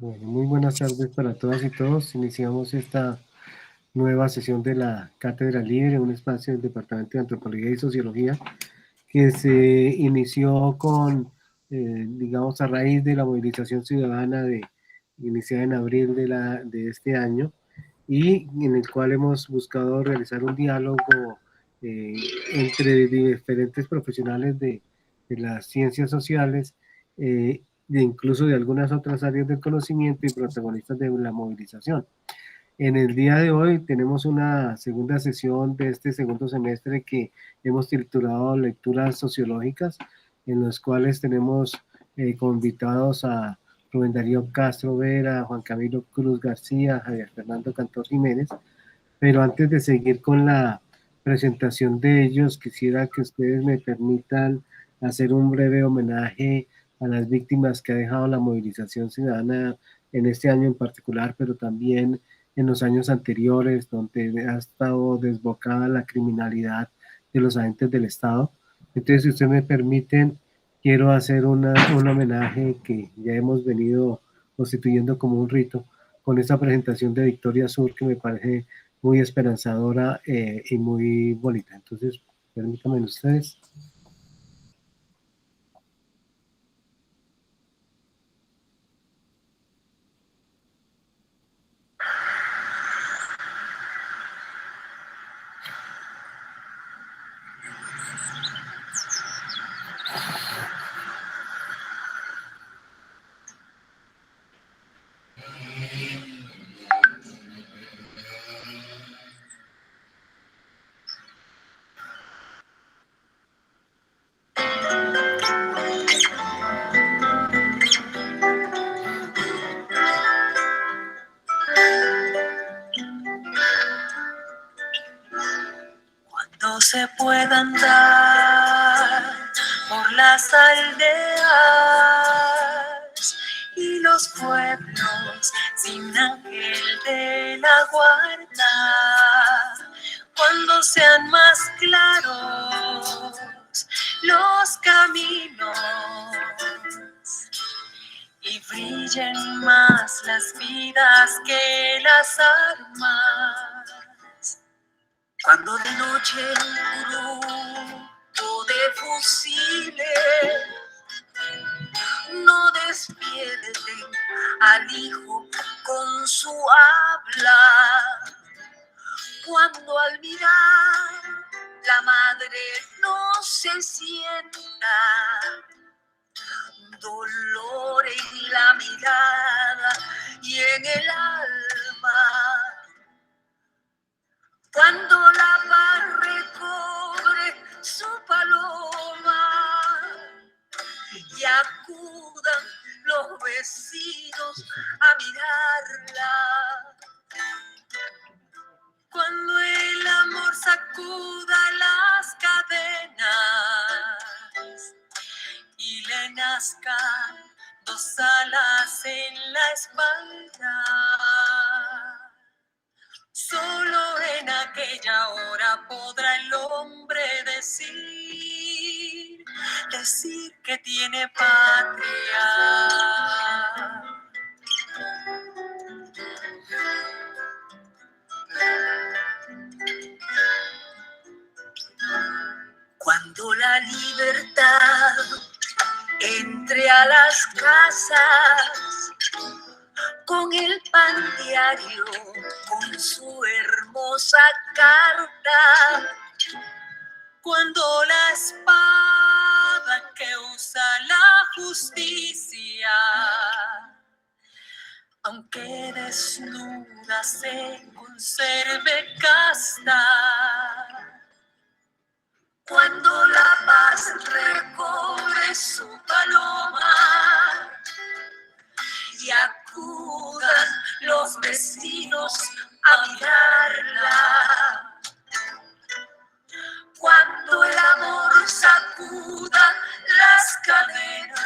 Bueno, muy buenas tardes para todas y todos. Iniciamos esta nueva sesión de la Cátedra Libre, un espacio del Departamento de Antropología y Sociología que se inició con, digamos, a raíz de la movilización ciudadana iniciada en abril de este año y en el cual hemos buscado realizar un diálogo eh, entre diferentes profesionales de las ciencias sociales, incluso de algunas otras áreas del conocimiento y protagonistas de la movilización. En el día de hoy tenemos una segunda sesión de este segundo semestre que hemos titulado Lecturas Sociológicas, en los cuales tenemos convitados a Rubén Darío Castro Vera, Juan Camilo Cruz García, Javier Fernando Cantor Jiménez. Pero antes de seguir con la presentación de ellos, quisiera que ustedes me permitan hacer un breve homenaje a las víctimas que ha dejado la movilización ciudadana en este año en particular, pero también en los años anteriores, donde ha estado desbocada la criminalidad de los agentes del Estado. Entonces, si ustedes me permiten, quiero hacer un homenaje que ya hemos venido constituyendo como un rito con esta presentación de Victoria Sur, que me parece muy esperanzadora y muy bonita. Entonces, permítanme ustedes. No se puede andar por las aldeas y los pueblos sin ángel de la guarda. Cuando sean más claros los caminos y brillen más las vidas que las armas. Cuando de noche el grupo de fusiles no despierten al hijo con su habla. Cuando al mirar la madre no se sienta dolor en la mirada y en el alma. Cuando la paz recobre su paloma y acudan los vecinos a mirarla. Cuando el amor sacuda las cadenas y le nazcan dos alas en la espalda. Solo en aquella hora podrá el hombre decir que tiene patria. Cuando la libertad entre a las casas con el pan diario, con su hermosa carta, cuando la espada que usa la justicia, aunque desnuda se conserve casta. Cuando la paz recobre su paloma y acudan los vecinos a mirarla. Cuando el amor sacuda las cadenas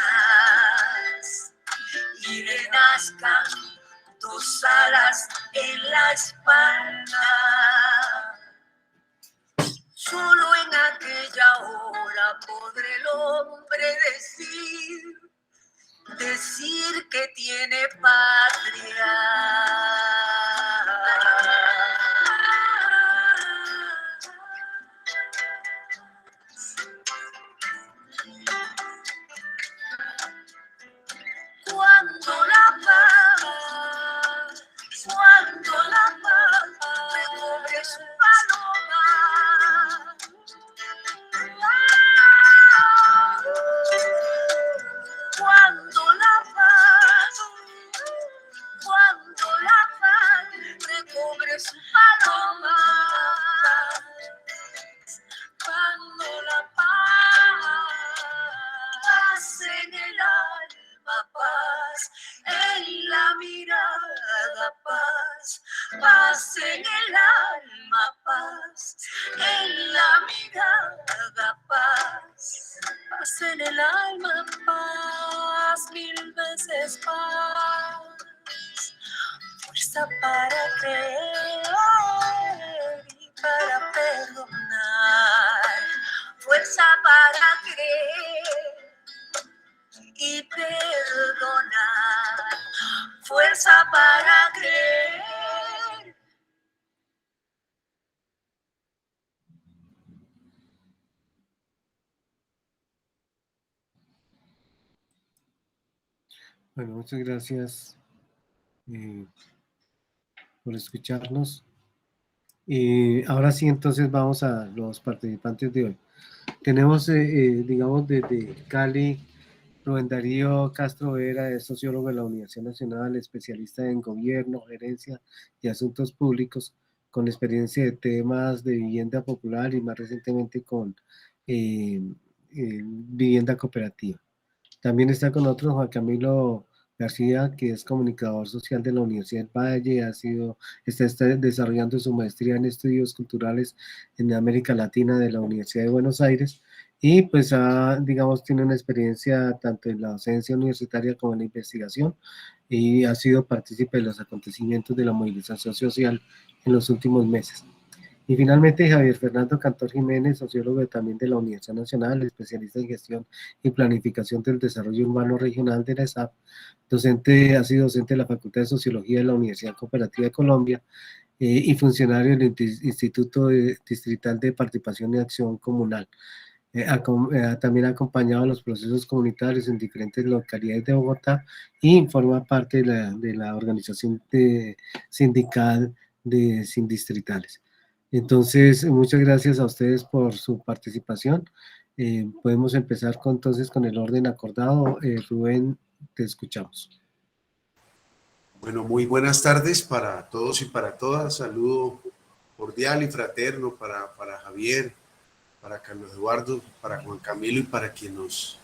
y le nazcan dos alas en la espalda. Solo en aquella hora podrá el hombre decir decir que tiene patria. Cuando la paz recobre su paloma, cuando la paz recobre su paloma, cuando la paz en el alma, paz en la mirada, paz en el alma, paz en la mirada, paz en el alma, paz, mil veces paz, fuerza para creer y para perdonar, fuerza para creer y perdonar, fuerza para creer. Bueno, muchas gracias por escucharnos. Ahora sí, entonces vamos a los participantes de hoy. Tenemos, digamos, desde Cali, Rubén Darío Castro Vera, es sociólogo de la Universidad Nacional, especialista en gobierno, gerencia y asuntos públicos, con experiencia de temas de vivienda popular y más recientemente con vivienda cooperativa. También está con nosotros Juan Camilo García, que es comunicador social de la Universidad del Valle, está desarrollando su maestría en estudios culturales en América Latina de la Universidad de Buenos Aires y pues digamos, tiene una experiencia tanto en la docencia universitaria como en la investigación y ha sido partícipe de los acontecimientos de la movilización social en los últimos meses. Y finalmente Javier Fernando Cantor Jiménez, sociólogo también de la Universidad Nacional, especialista en gestión y planificación del desarrollo urbano regional de la ESAP, ha sido docente de la Facultad de Sociología de la Universidad Cooperativa de Colombia y funcionario del Instituto Distrital de Participación y Acción Comunal. También ha acompañado los procesos comunitarios en diferentes localidades de Bogotá y forma parte de la organización sindical de Sindistritales. Entonces, muchas gracias a ustedes por su participación. Podemos empezar entonces con el orden acordado. Rubén, te escuchamos. Bueno, muy buenas tardes para todos y para todas. Saludo cordial y fraterno para Javier, para Carlos Eduardo, para Juan Camilo y para quienes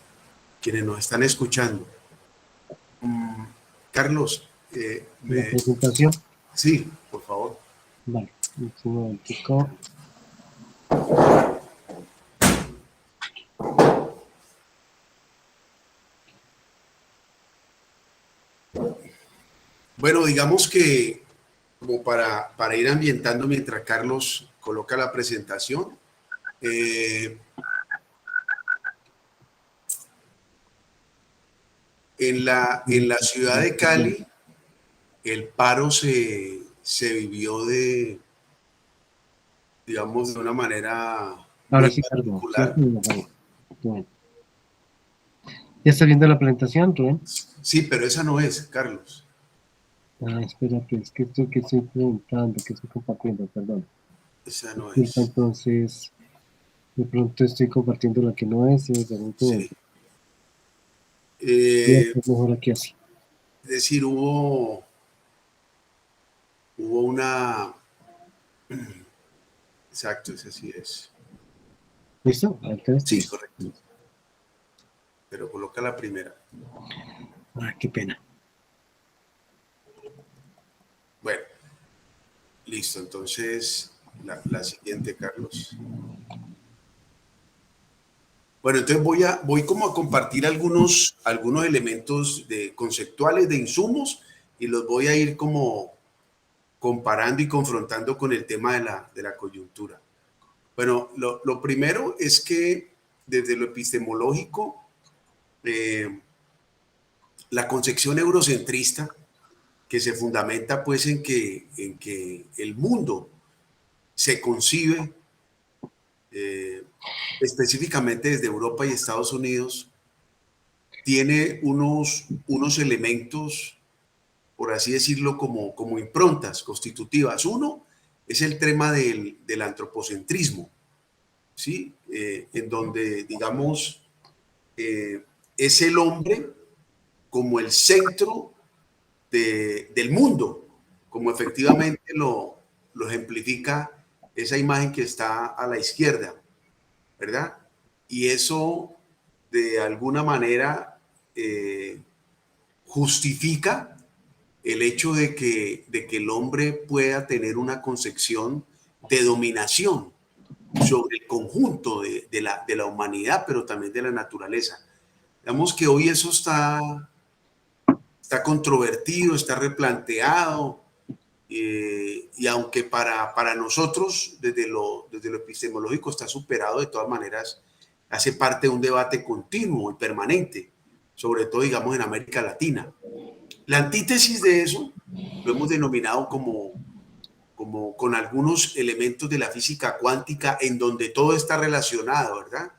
nos están escuchando. Carlos, ¿La presentación? Sí, por favor. Vale, un momentico. Bueno, digamos que como para ir ambientando mientras Carlos coloca la presentación, en la ciudad de Cali, el paro se vivió digamos, de una manera Ahora muy sí, perdón. particular. Bueno. ¿Ya está viendo la presentación, Rubén? Sí, pero esa no es, Carlos. Espérate, es que esto que estoy preguntando, que estoy compartiendo, perdón. Esa no es. Entonces, de pronto estoy compartiendo la que no es. Sí. Mejor aquí así. Es decir, hubo una... Exacto, ese sí es. ¿Listo? Sí, correcto. Pero coloca la primera. Qué pena. Bueno, listo. Entonces, la siguiente, Carlos. Bueno, entonces voy como a compartir algunos elementos conceptuales de insumos y los voy a ir como comparando y confrontando con el tema de la coyuntura. Bueno, lo primero es que desde lo epistemológico la concepción eurocentrista que se fundamenta pues en que el mundo se concibe específicamente desde Europa y Estados Unidos, tiene unos elementos, por así decirlo, como improntas constitutivas. Uno es el tema del antropocentrismo, ¿sí? En donde, digamos, es el hombre como el centro del mundo, como efectivamente lo ejemplifica esa imagen que está a la izquierda, ¿verdad? Y eso de alguna manera justifica el hecho de que el hombre pueda tener una concepción de dominación sobre el conjunto de la humanidad, pero también de la naturaleza. Digamos que hoy eso está controvertido, está replanteado, y aunque para nosotros desde lo epistemológico está superado, de todas maneras hace parte de un debate continuo y permanente, sobre todo digamos en América Latina. La antítesis de eso lo hemos denominado como con algunos elementos de la física cuántica en donde todo está relacionado, ¿verdad?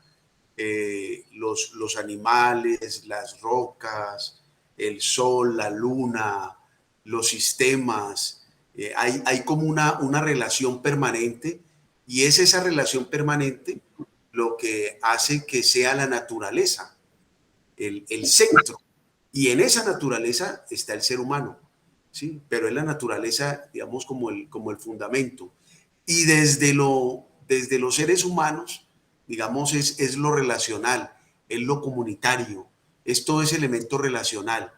Los animales, las rocas, el sol, la luna, los sistemas, hay como una relación permanente, y es esa relación permanente lo que hace que sea la naturaleza el centro, y en esa naturaleza está el ser humano, ¿sí? Pero es la naturaleza, digamos, como el fundamento, y desde los seres humanos, digamos, es lo relacional, es lo comunitario, es todo ese elemento relacional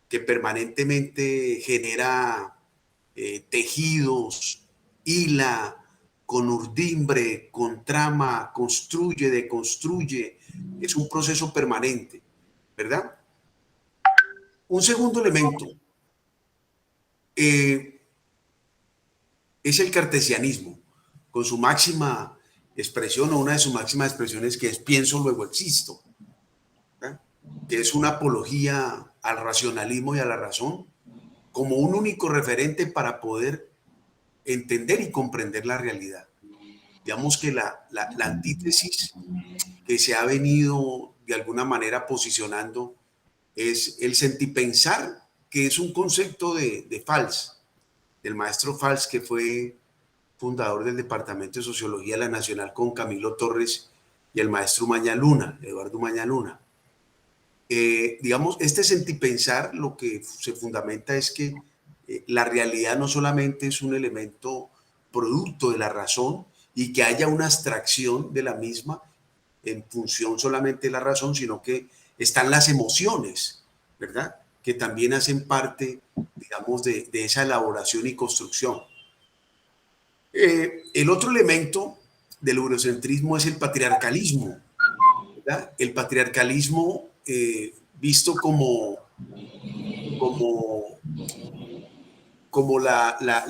que permanentemente genera tejidos, hila, con urdimbre, con trama, construye, deconstruye, es un proceso permanente, ¿verdad? Un segundo elemento es el cartesianismo, con su máxima expresión, o una de sus máximas expresiones, que es pienso, luego existo, ¿verdad? Que es una apología al racionalismo y a la razón como un único referente para poder entender y comprender la realidad. Digamos que la antítesis que se ha venido de alguna manera posicionando es el sentipensar, que es un concepto de Fals, del maestro Fals, que fue fundador del Departamento de Sociología de la Nacional con Camilo Torres y el maestro Mañaluna, Eduardo Mañaluna. Digamos, este sentipensar lo que se fundamenta es que la realidad no solamente es un elemento producto de la razón y que haya una abstracción de la misma en función solamente de la razón, sino que están las emociones, ¿verdad? Que también hacen parte, digamos, de esa elaboración y construcción. El otro elemento del eurocentrismo es el patriarcalismo, ¿verdad? El patriarcalismo visto como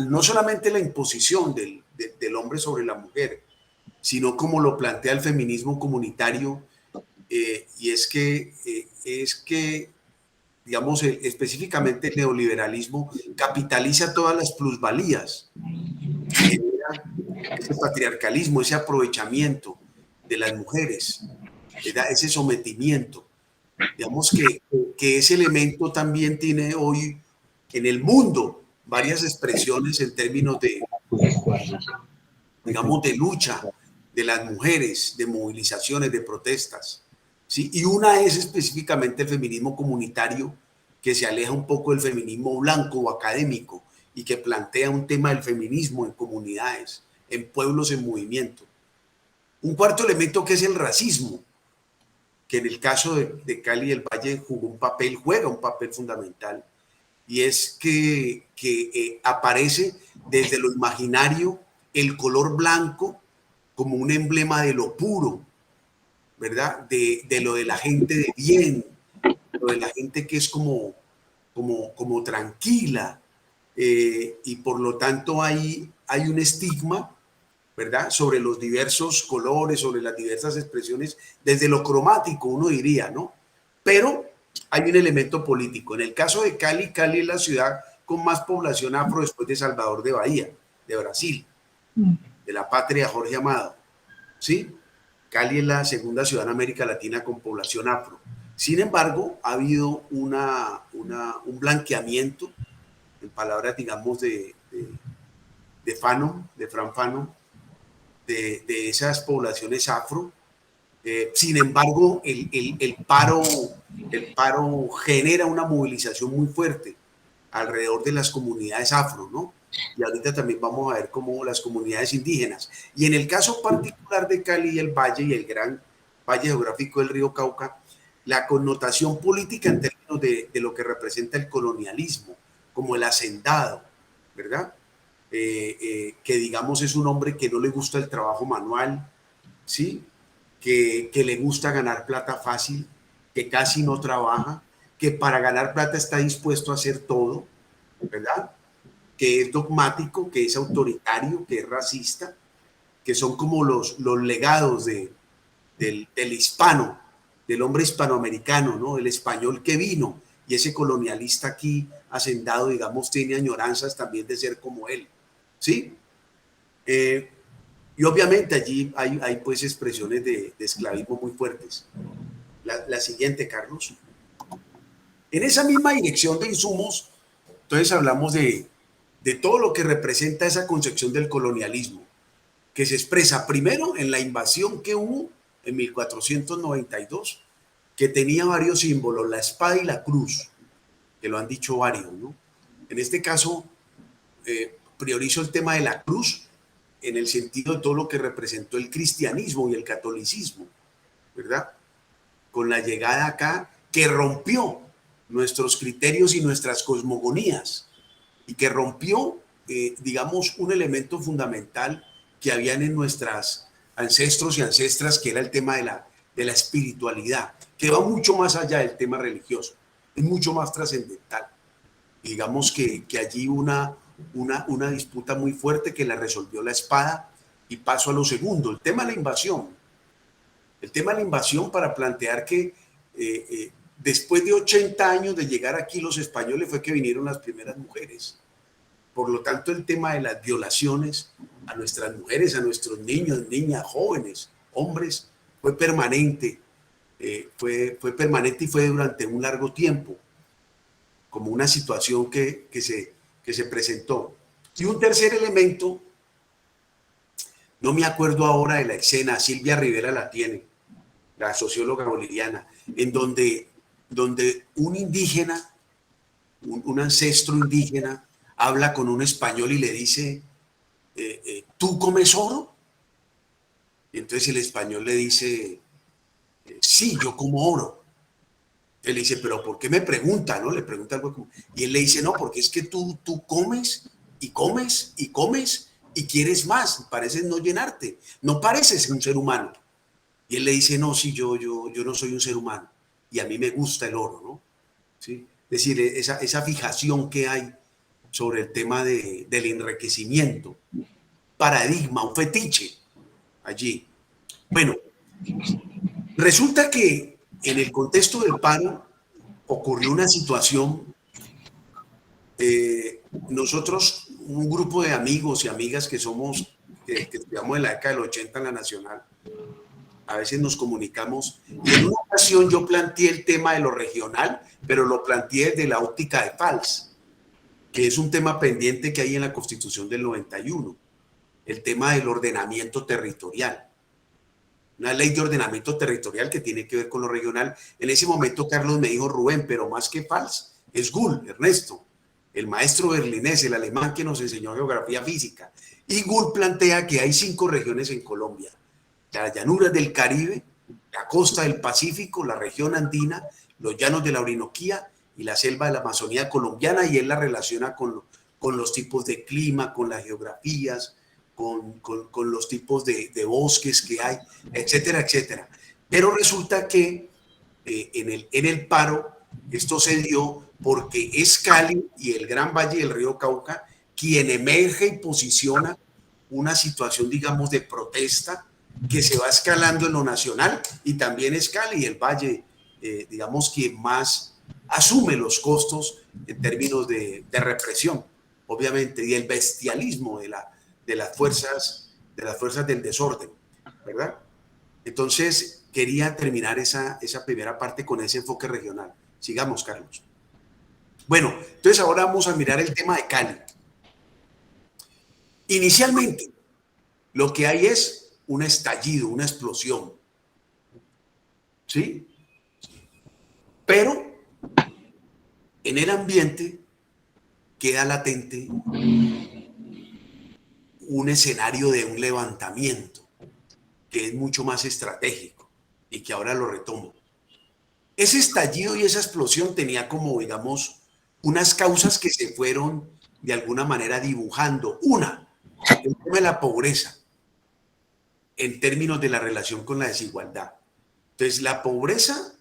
no solamente la imposición del hombre sobre la mujer, sino como lo plantea el feminismo comunitario, y es que digamos, específicamente el neoliberalismo capitaliza todas las plusvalías, genera ese patriarcalismo, ese aprovechamiento de las mujeres, ¿verdad? Ese sometimiento. Digamos que ese elemento también tiene hoy en el mundo varias expresiones en términos digamos, de lucha de las mujeres, de movilizaciones, de protestas, ¿sí? Y una es específicamente el feminismo comunitario, que se aleja un poco del feminismo blanco o académico y que plantea un tema del feminismo en comunidades, en pueblos en movimiento. Un cuarto elemento que es el racismo, que en el caso de Cali del Valle juega un papel fundamental, y es que aparece desde lo imaginario el color blanco como un emblema de lo puro, ¿verdad? De lo de la gente de bien, lo de la gente que es como tranquila, y por lo tanto hay un estigma, ¿verdad? Sobre los diversos colores, sobre las diversas expresiones, desde lo cromático uno diría, ¿no? Pero hay un elemento político. En el caso de Cali, Cali es la ciudad con más población afro después de Salvador de Bahía, de Brasil, de la patria Jorge Amado, ¿sí? Cali es la segunda ciudad en América Latina con población afro. Sin embargo, ha habido un blanqueamiento, en palabras, digamos, de Fanon, de Fran Fanon, de esas poblaciones afro. Sin embargo, el paro genera una movilización muy fuerte alrededor de las comunidades afro, ¿no? Y ahorita también vamos a ver cómo las comunidades indígenas. Y en el caso particular de Cali y el Valle y el gran valle geográfico del río Cauca, la connotación política en términos de lo que representa el colonialismo, como el hacendado, ¿verdad? Que digamos es un hombre que no le gusta el trabajo manual, ¿sí? Que le gusta ganar plata fácil, que casi no trabaja, que para ganar plata está dispuesto a hacer todo, ¿verdad? Que es dogmático, que es autoritario, que es racista, que son como los legados del hispano, del hombre hispanoamericano, ¿no? El español que vino, y ese colonialista aquí hacendado, digamos, tiene añoranzas también de ser como él, ¿sí? Y obviamente allí hay pues expresiones de esclavismo muy fuertes. La siguiente, Carlos. En esa misma dirección de insumos, entonces hablamos de todo lo que representa esa concepción del colonialismo, que se expresa primero en la invasión que hubo en 1492, que tenía varios símbolos, la espada y la cruz, que lo han dicho varios, ¿no? En este caso, priorizo el tema de la cruz en el sentido de todo lo que representó el cristianismo y el catolicismo, ¿verdad? Con la llegada acá, que rompió nuestros criterios y nuestras cosmogonías, y que rompió, digamos, un elemento fundamental que habían en nuestras ancestros y ancestras, que era el tema de la espiritualidad, que va mucho más allá del tema religioso, es mucho más trascendental. Digamos que allí una disputa muy fuerte que la resolvió la espada. Y paso a lo segundo, el tema de la invasión. El tema de la invasión para plantear que después de 80 años de llegar aquí los españoles fue que vinieron las primeras mujeres. Por lo tanto, el tema de las violaciones a nuestras mujeres, a nuestros niños, niñas, jóvenes, hombres, fue permanente. Fue permanente y fue durante un largo tiempo, como una situación que se presentó. Y un tercer elemento, no me acuerdo ahora de la escena, Silvia Rivera la tiene, la socióloga boliviana, en donde un indígena, un ancestro indígena, habla con un español y le dice, ¿tú comes oro? Y entonces el español le dice, sí, yo como oro. Él le dice, pero ¿por qué me pregunta? ¿No? Le pregunta algo como, y él le dice, no, porque es que tú comes y comes y comes y quieres más, pareces no llenarte, no pareces un ser humano. Y él le dice, no, sí, yo no soy un ser humano y a mí me gusta el oro, ¿no? ¿Sí? Es decir, esa fijación que hay sobre el tema del enriquecimiento, paradigma, un fetiche allí. Bueno, resulta que en el contexto del paro ocurrió una situación. Nosotros, un grupo de amigos y amigas que estudiamos en la década del 80 en la Nacional, a veces nos comunicamos, y en una ocasión yo planteé el tema de lo regional, pero lo planteé desde la óptica de Valls, que es un tema pendiente que hay en la Constitución del 91, el tema del ordenamiento territorial. Una ley de ordenamiento territorial que tiene que ver con lo regional. En ese momento Carlos me dijo, Rubén, pero más que Valls, es Gould, Ernesto, el maestro berlinés, el alemán que nos enseñó geografía física. Y Gould plantea que hay 5 regiones en Colombia: las llanuras del Caribe, la costa del Pacífico, la región andina, los llanos de la Orinoquía y la selva de la Amazonía colombiana, y él la relaciona con los tipos de clima, con las geografías, con los tipos de bosques que hay, etcétera, etcétera. Pero resulta que en el paro esto se dio porque es Cali y el Gran Valle del Río Cauca quien emerge y posiciona una situación, digamos, de protesta que se va escalando en lo nacional, y también es Cali y el Valle digamos que más asume los costos en términos de represión, obviamente, y el bestialismo de las fuerzas del desorden, ¿verdad? Entonces, quería terminar esa primera parte con ese enfoque regional. Sigamos, Carlos. Bueno, entonces ahora vamos a mirar el tema de Cali. Inicialmente, lo que hay es un estallido, una explosión, ¿sí? Pero en el ambiente queda latente un escenario de un levantamiento que es mucho más estratégico y que ahora lo retomo. Ese estallido y esa explosión tenía como, digamos, unas causas que se fueron de alguna manera dibujando. Una, el tema de la pobreza en términos de la relación con la desigualdad. Entonces, la pobreza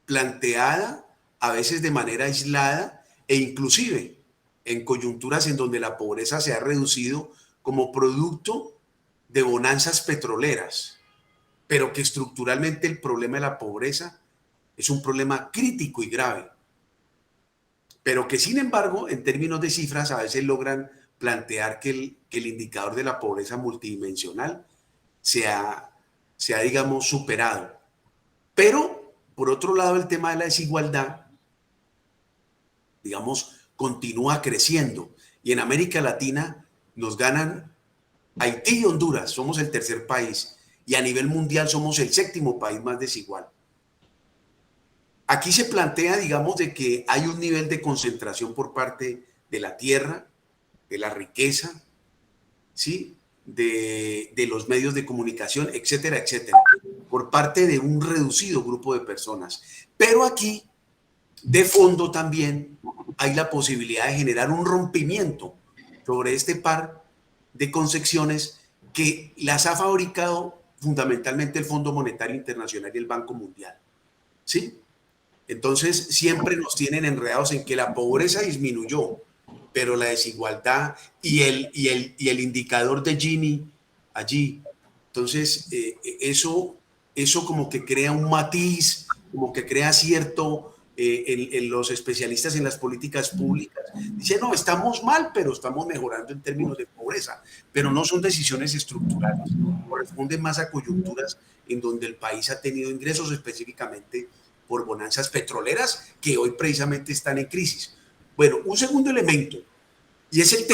planteada a veces de manera aislada e inclusive en coyunturas en donde la pobreza se ha reducido como producto de bonanzas petroleras, pero que estructuralmente el problema de la pobreza es un problema crítico y grave, pero que sin embargo en términos de cifras a veces logran plantear que el indicador de la pobreza multidimensional se ha, digamos, superado. Pero, por otro lado, el tema de la desigualdad, digamos, continúa creciendo. Y en América Latina nos ganan Haití y Honduras, somos el tercer país. Y a nivel mundial somos el séptimo país más desigual. Aquí se plantea, digamos, de que hay un nivel de concentración por parte de la tierra, de la riqueza, ¿sí? De los medios de comunicación, etcétera, etcétera, por parte de un reducido grupo de personas. Pero aquí, de fondo también, hay la posibilidad de generar un rompimiento sobre este par de concepciones que las ha fabricado fundamentalmente el Fondo Monetario Internacional y el Banco Mundial, ¿sí? Entonces, siempre nos tienen enredados en que la pobreza disminuyó, pero la desigualdad y el indicador de Gini allí. Entonces, eso como que crea un matiz, como que crea cierto, en los especialistas en las políticas públicas. Dicen, no, estamos mal, pero estamos mejorando en términos de pobreza, pero no son decisiones estructurales, corresponden más a coyunturas en donde el país ha tenido ingresos específicamente por bonanzas petroleras que hoy precisamente están en crisis. Bueno, un segundo elemento, y es el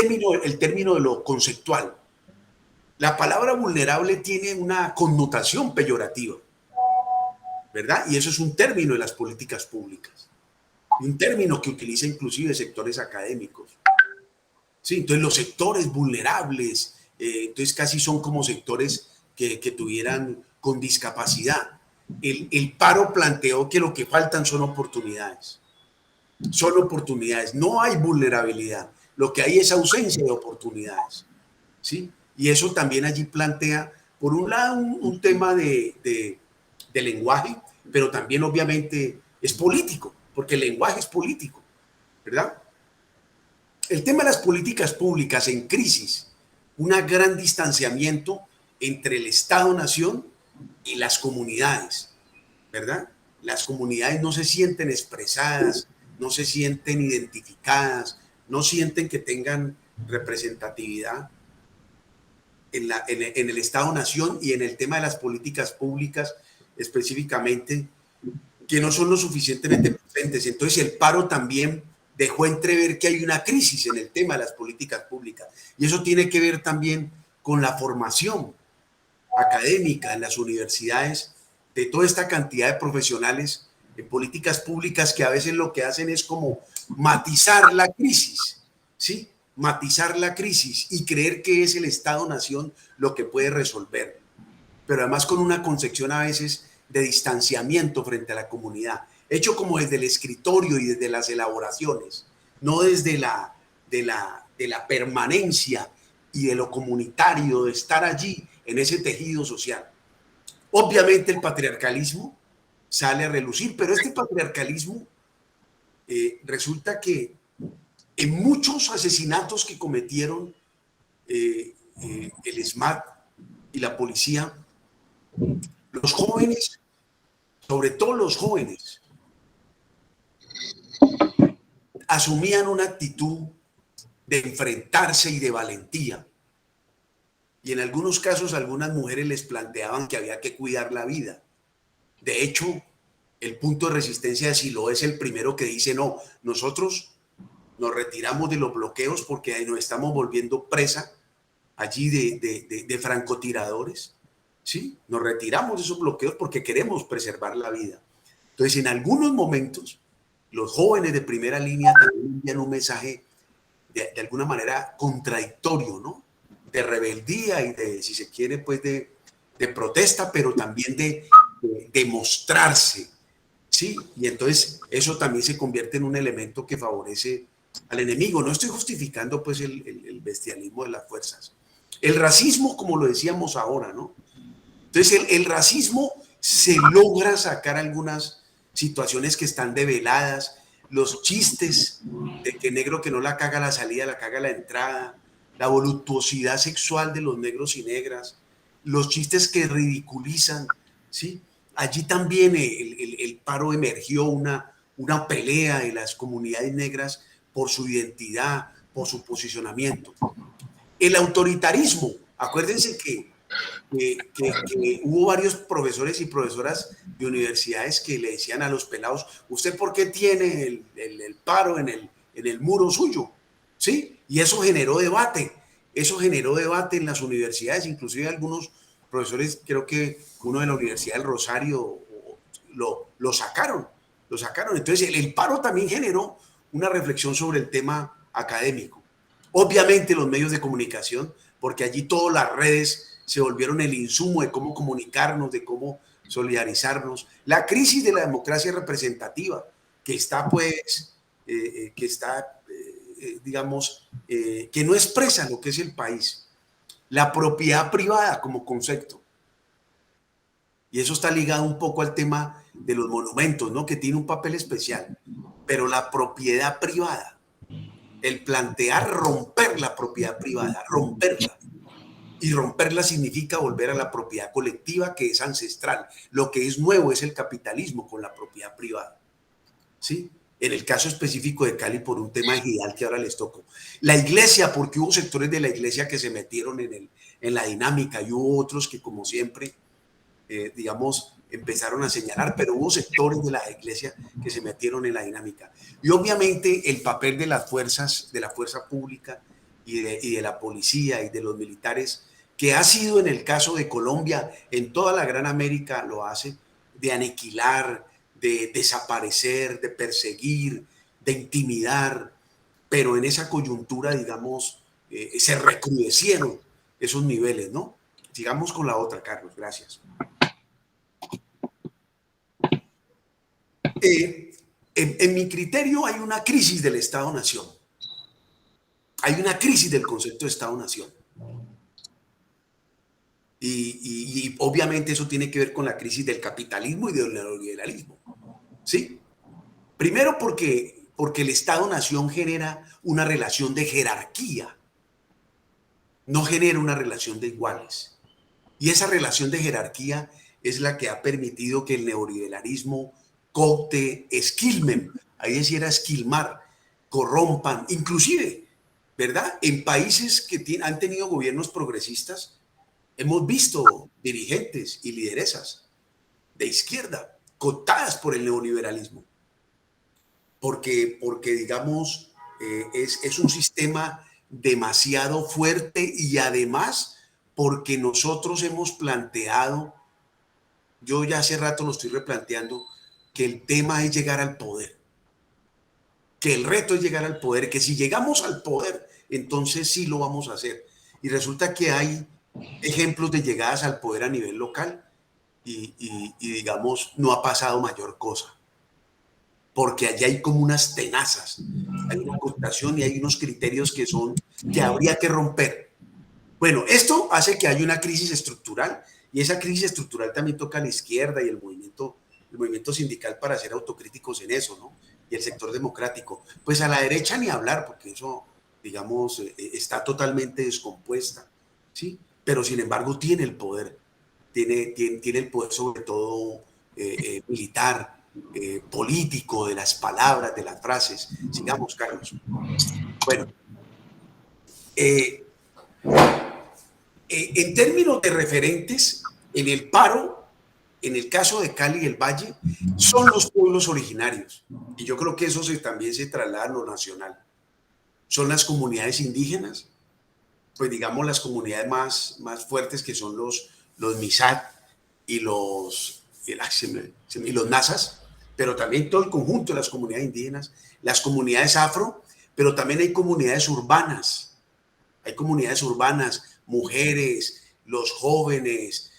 término de lo conceptual. La palabra vulnerable tiene una connotación peyorativa, ¿verdad? Y eso es un término de las políticas públicas, un término que utiliza inclusive sectores académicos. Sí, entonces los sectores vulnerables, entonces casi son como sectores que tuvieran con discapacidad. El paro planteó que lo que faltan son oportunidades. Son oportunidades, no hay vulnerabilidad, lo que hay es ausencia de oportunidades, ¿sí? Y eso también allí plantea, por un lado, un tema de lenguaje, pero también obviamente es político, porque el lenguaje es político, ¿verdad? El tema de las políticas públicas en crisis, un gran distanciamiento entre el Estado-Nación y las comunidades, ¿verdad? Las comunidades no se sienten expresadas, no se sienten identificadas, no sienten que tengan representatividad en el Estado-Nación y en el tema de las políticas públicas específicamente, que no son lo suficientemente presentes. Entonces el paro también dejó entrever que hay una crisis en el tema de las políticas públicas. Y eso tiene que ver también con la formación académica en las universidades de toda esta cantidad de profesionales en políticas públicas que a veces lo que hacen es como matizar la crisis, ¿sí? Matizar la crisis y creer que es el Estado-Nación lo que puede resolver, pero además con una concepción a veces de distanciamiento frente a la comunidad, hecho como desde el escritorio y desde las elaboraciones, no desde de la permanencia y de lo comunitario, de estar allí en ese tejido social. Obviamente el patriarcalismo sale a relucir, pero este patriarcalismo resulta que en muchos asesinatos que cometieron el SMAT y la policía, los jóvenes sobre todo los jóvenes, asumían una actitud de enfrentarse y de valentía. Y en algunos casos algunas mujeres les planteaban que había que cuidar la vida. De hecho, el punto de resistencia de Siloé es el primero que dice, no, nosotros nos retiramos de los bloqueos porque nos estamos volviendo presa allí de francotiradores, ¿sí? Nos retiramos de esos bloqueos porque queremos preservar la vida. Entonces, en algunos momentos, los jóvenes de primera línea también envían un mensaje de alguna manera contradictorio, ¿no? De rebeldía y de, si se quiere, pues de protesta, pero también de mostrarse, ¿sí? Y entonces eso también se convierte en un elemento que favorece al enemigo. No estoy justificando pues el bestialismo de las fuerzas. El racismo, como lo decíamos ahora, ¿no? Entonces el racismo se logra sacar algunas situaciones que están develadas, los chistes de que negro que no la caga la salida, la caga la entrada, la voluptuosidad sexual de los negros y negras, los chistes que ridiculizan, ¿sí? Allí también el paro emergió una pelea de las comunidades negras por su identidad, por su posicionamiento. El autoritarismo, acuérdense que hubo varios profesores y profesoras de universidades que le decían a los pelados, ¿usted por qué tiene el paro en el muro suyo? ¿Sí? Y eso generó debate en las universidades, inclusive algunos profesores, creo que uno de la Universidad del Rosario lo sacaron. Entonces el paro también generó una reflexión sobre el tema académico. Obviamente los medios de comunicación, porque allí todas las redes se volvieron el insumo de cómo comunicarnos, de cómo solidarizarnos. La crisis de la democracia representativa, que está pues, digamos, que no expresa lo que es el país. La propiedad privada como concepto. Y eso está ligado un poco al tema de los monumentos, ¿no? Que tiene un papel especial. Pero la propiedad privada, el plantear romper la propiedad privada, romperla. Y romperla significa volver a la propiedad colectiva, que es ancestral. Lo que es nuevo es el capitalismo con la propiedad privada. ¿Sí? En el caso específico de Cali, por un tema ejidal que ahora les tocó. La iglesia, porque hubo sectores de la iglesia que se metieron en la dinámica y hubo otros que, como siempre, digamos, empezaron a señalar, pero hubo sectores de la iglesia que se metieron en la dinámica. Y obviamente el papel de las fuerzas, de la fuerza pública y de la policía y de los militares, que ha sido en el caso de Colombia, en toda la Gran América lo hace, de aniquilar, de desaparecer, de perseguir, de intimidar, pero en esa coyuntura, digamos, se recrudecieron esos niveles, ¿no? Sigamos con la otra, Carlos, gracias. En mi criterio hay una crisis del Estado-Nación. Hay una crisis del concepto de Estado-Nación. Y obviamente eso tiene que ver con la crisis del capitalismo y del neoliberalismo. ¿Sí? Primero porque el Estado-Nación genera una relación de jerarquía, no genera una relación de iguales. Y esa relación de jerarquía es la que ha permitido que el neoliberalismo coopte, esquilmen, ahí decía esquilmar, corrompan, inclusive, ¿verdad? En países que han tenido gobiernos progresistas, hemos visto dirigentes y lideresas de izquierda cooptadas por el neoliberalismo, porque digamos, es un sistema demasiado fuerte y además porque nosotros hemos planteado, yo ya hace rato lo estoy replanteando, que el tema es llegar al poder, que el reto es llegar al poder, que si llegamos al poder, entonces sí lo vamos a hacer. Y resulta que hay ejemplos de llegadas al poder a nivel local y digamos, no ha pasado mayor cosa. Porque allá hay como unas tenazas, hay una cooptación y hay unos criterios que habría que romper. Bueno, esto hace que haya una crisis estructural y esa crisis estructural también toca a la izquierda y el movimiento sindical para ser autocríticos en eso, ¿no? Y el sector democrático. Pues a la derecha ni hablar, porque eso, digamos, está totalmente descompuesta, ¿sí? Pero sin embargo tiene el poder, tiene el poder sobre todo militar, político, de las palabras, de las frases. Sigamos, Carlos. Bueno, en términos de referentes, en el paro, en el caso de Cali y el Valle, son los pueblos originarios. Y yo creo que eso también se traslada a lo nacional. Son las comunidades indígenas, pues digamos las comunidades más fuertes, que son los Misat y los Nazas, pero también todo el conjunto de las comunidades indígenas, las comunidades afro, pero también hay comunidades urbanas. Hay comunidades urbanas, mujeres, los jóvenes,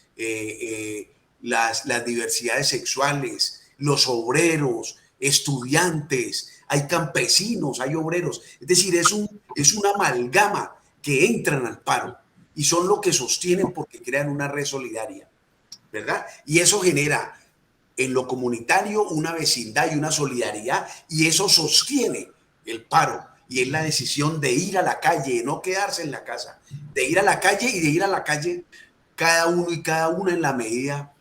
las diversidades sexuales, los obreros, estudiantes, hay campesinos, hay obreros. Es decir, es una amalgama que entran al paro y son lo que sostienen porque crean una red solidaria, ¿verdad? Y eso genera en lo comunitario una vecindad y una solidaridad, y eso sostiene el paro. Y es la decisión de ir a la calle, de no quedarse en la casa, de ir a la calle y de ir a la calle cada uno y cada una en la medida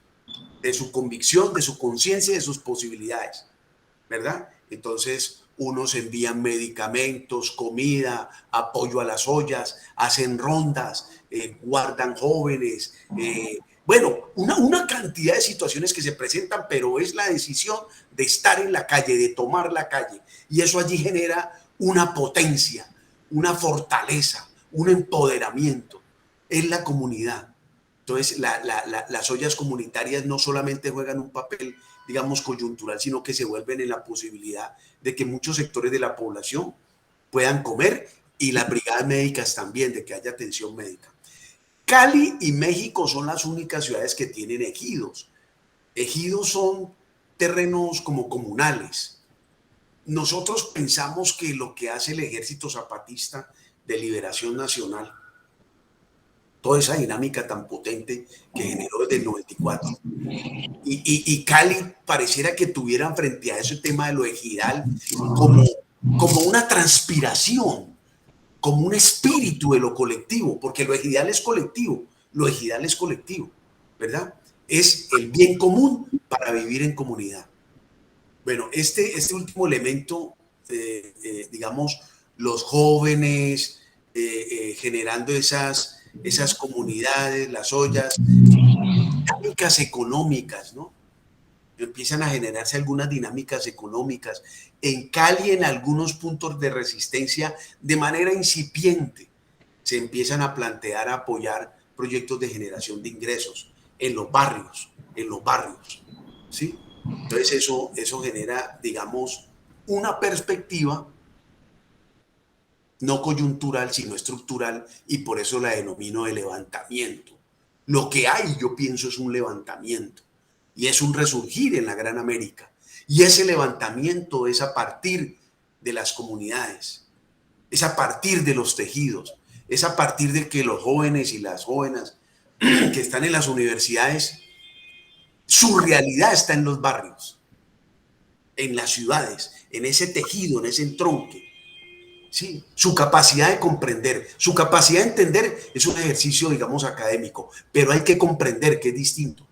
de su convicción, de su conciencia y de sus posibilidades, ¿verdad? Entonces, unos envían medicamentos, comida, apoyo a las ollas, hacen rondas, guardan jóvenes, bueno, una cantidad de situaciones que se presentan, pero es la decisión de estar en la calle, de tomar la calle, y eso allí genera una potencia, una fortaleza, un empoderamiento en la comunidad. Entonces, las ollas comunitarias no solamente juegan un papel, digamos, coyuntural, sino que se vuelven en la posibilidad de que muchos sectores de la población puedan comer, y las brigadas médicas también, de que haya atención médica. Cali y México son las únicas ciudades que tienen ejidos. Ejidos son terrenos como comunales. Nosotros pensamos que lo que hace el Ejército Zapatista de Liberación Nacional, toda esa dinámica tan potente que generó desde el 94, y Cali pareciera que tuvieran frente a ese tema de lo ejidal como una transpiración, como un espíritu de lo colectivo, porque lo ejidal es colectivo, ¿verdad? Es el bien común para vivir en comunidad. Bueno, este último elemento, digamos, los jóvenes generando esas comunidades, las ollas, dinámicas económicas, ¿no? Empiezan a generarse algunas dinámicas económicas. En Cali, en algunos puntos de resistencia, de manera incipiente, se empiezan a plantear, a apoyar proyectos de generación de ingresos en los barrios, ¿sí? Entonces eso genera, digamos, una perspectiva no coyuntural, sino estructural, y por eso la denomino de levantamiento. Lo que hay, yo pienso, es un levantamiento, y es un resurgir en la Gran América. Y ese levantamiento es a partir de las comunidades, es a partir de los tejidos, es a partir de que los jóvenes y las jóvenes que están en las universidades, su realidad está en los barrios, en las ciudades, en ese tejido, en ese entronque. Sí, su capacidad de comprender, su capacidad de entender es un ejercicio, digamos, académico, pero hay que comprender que es distinto.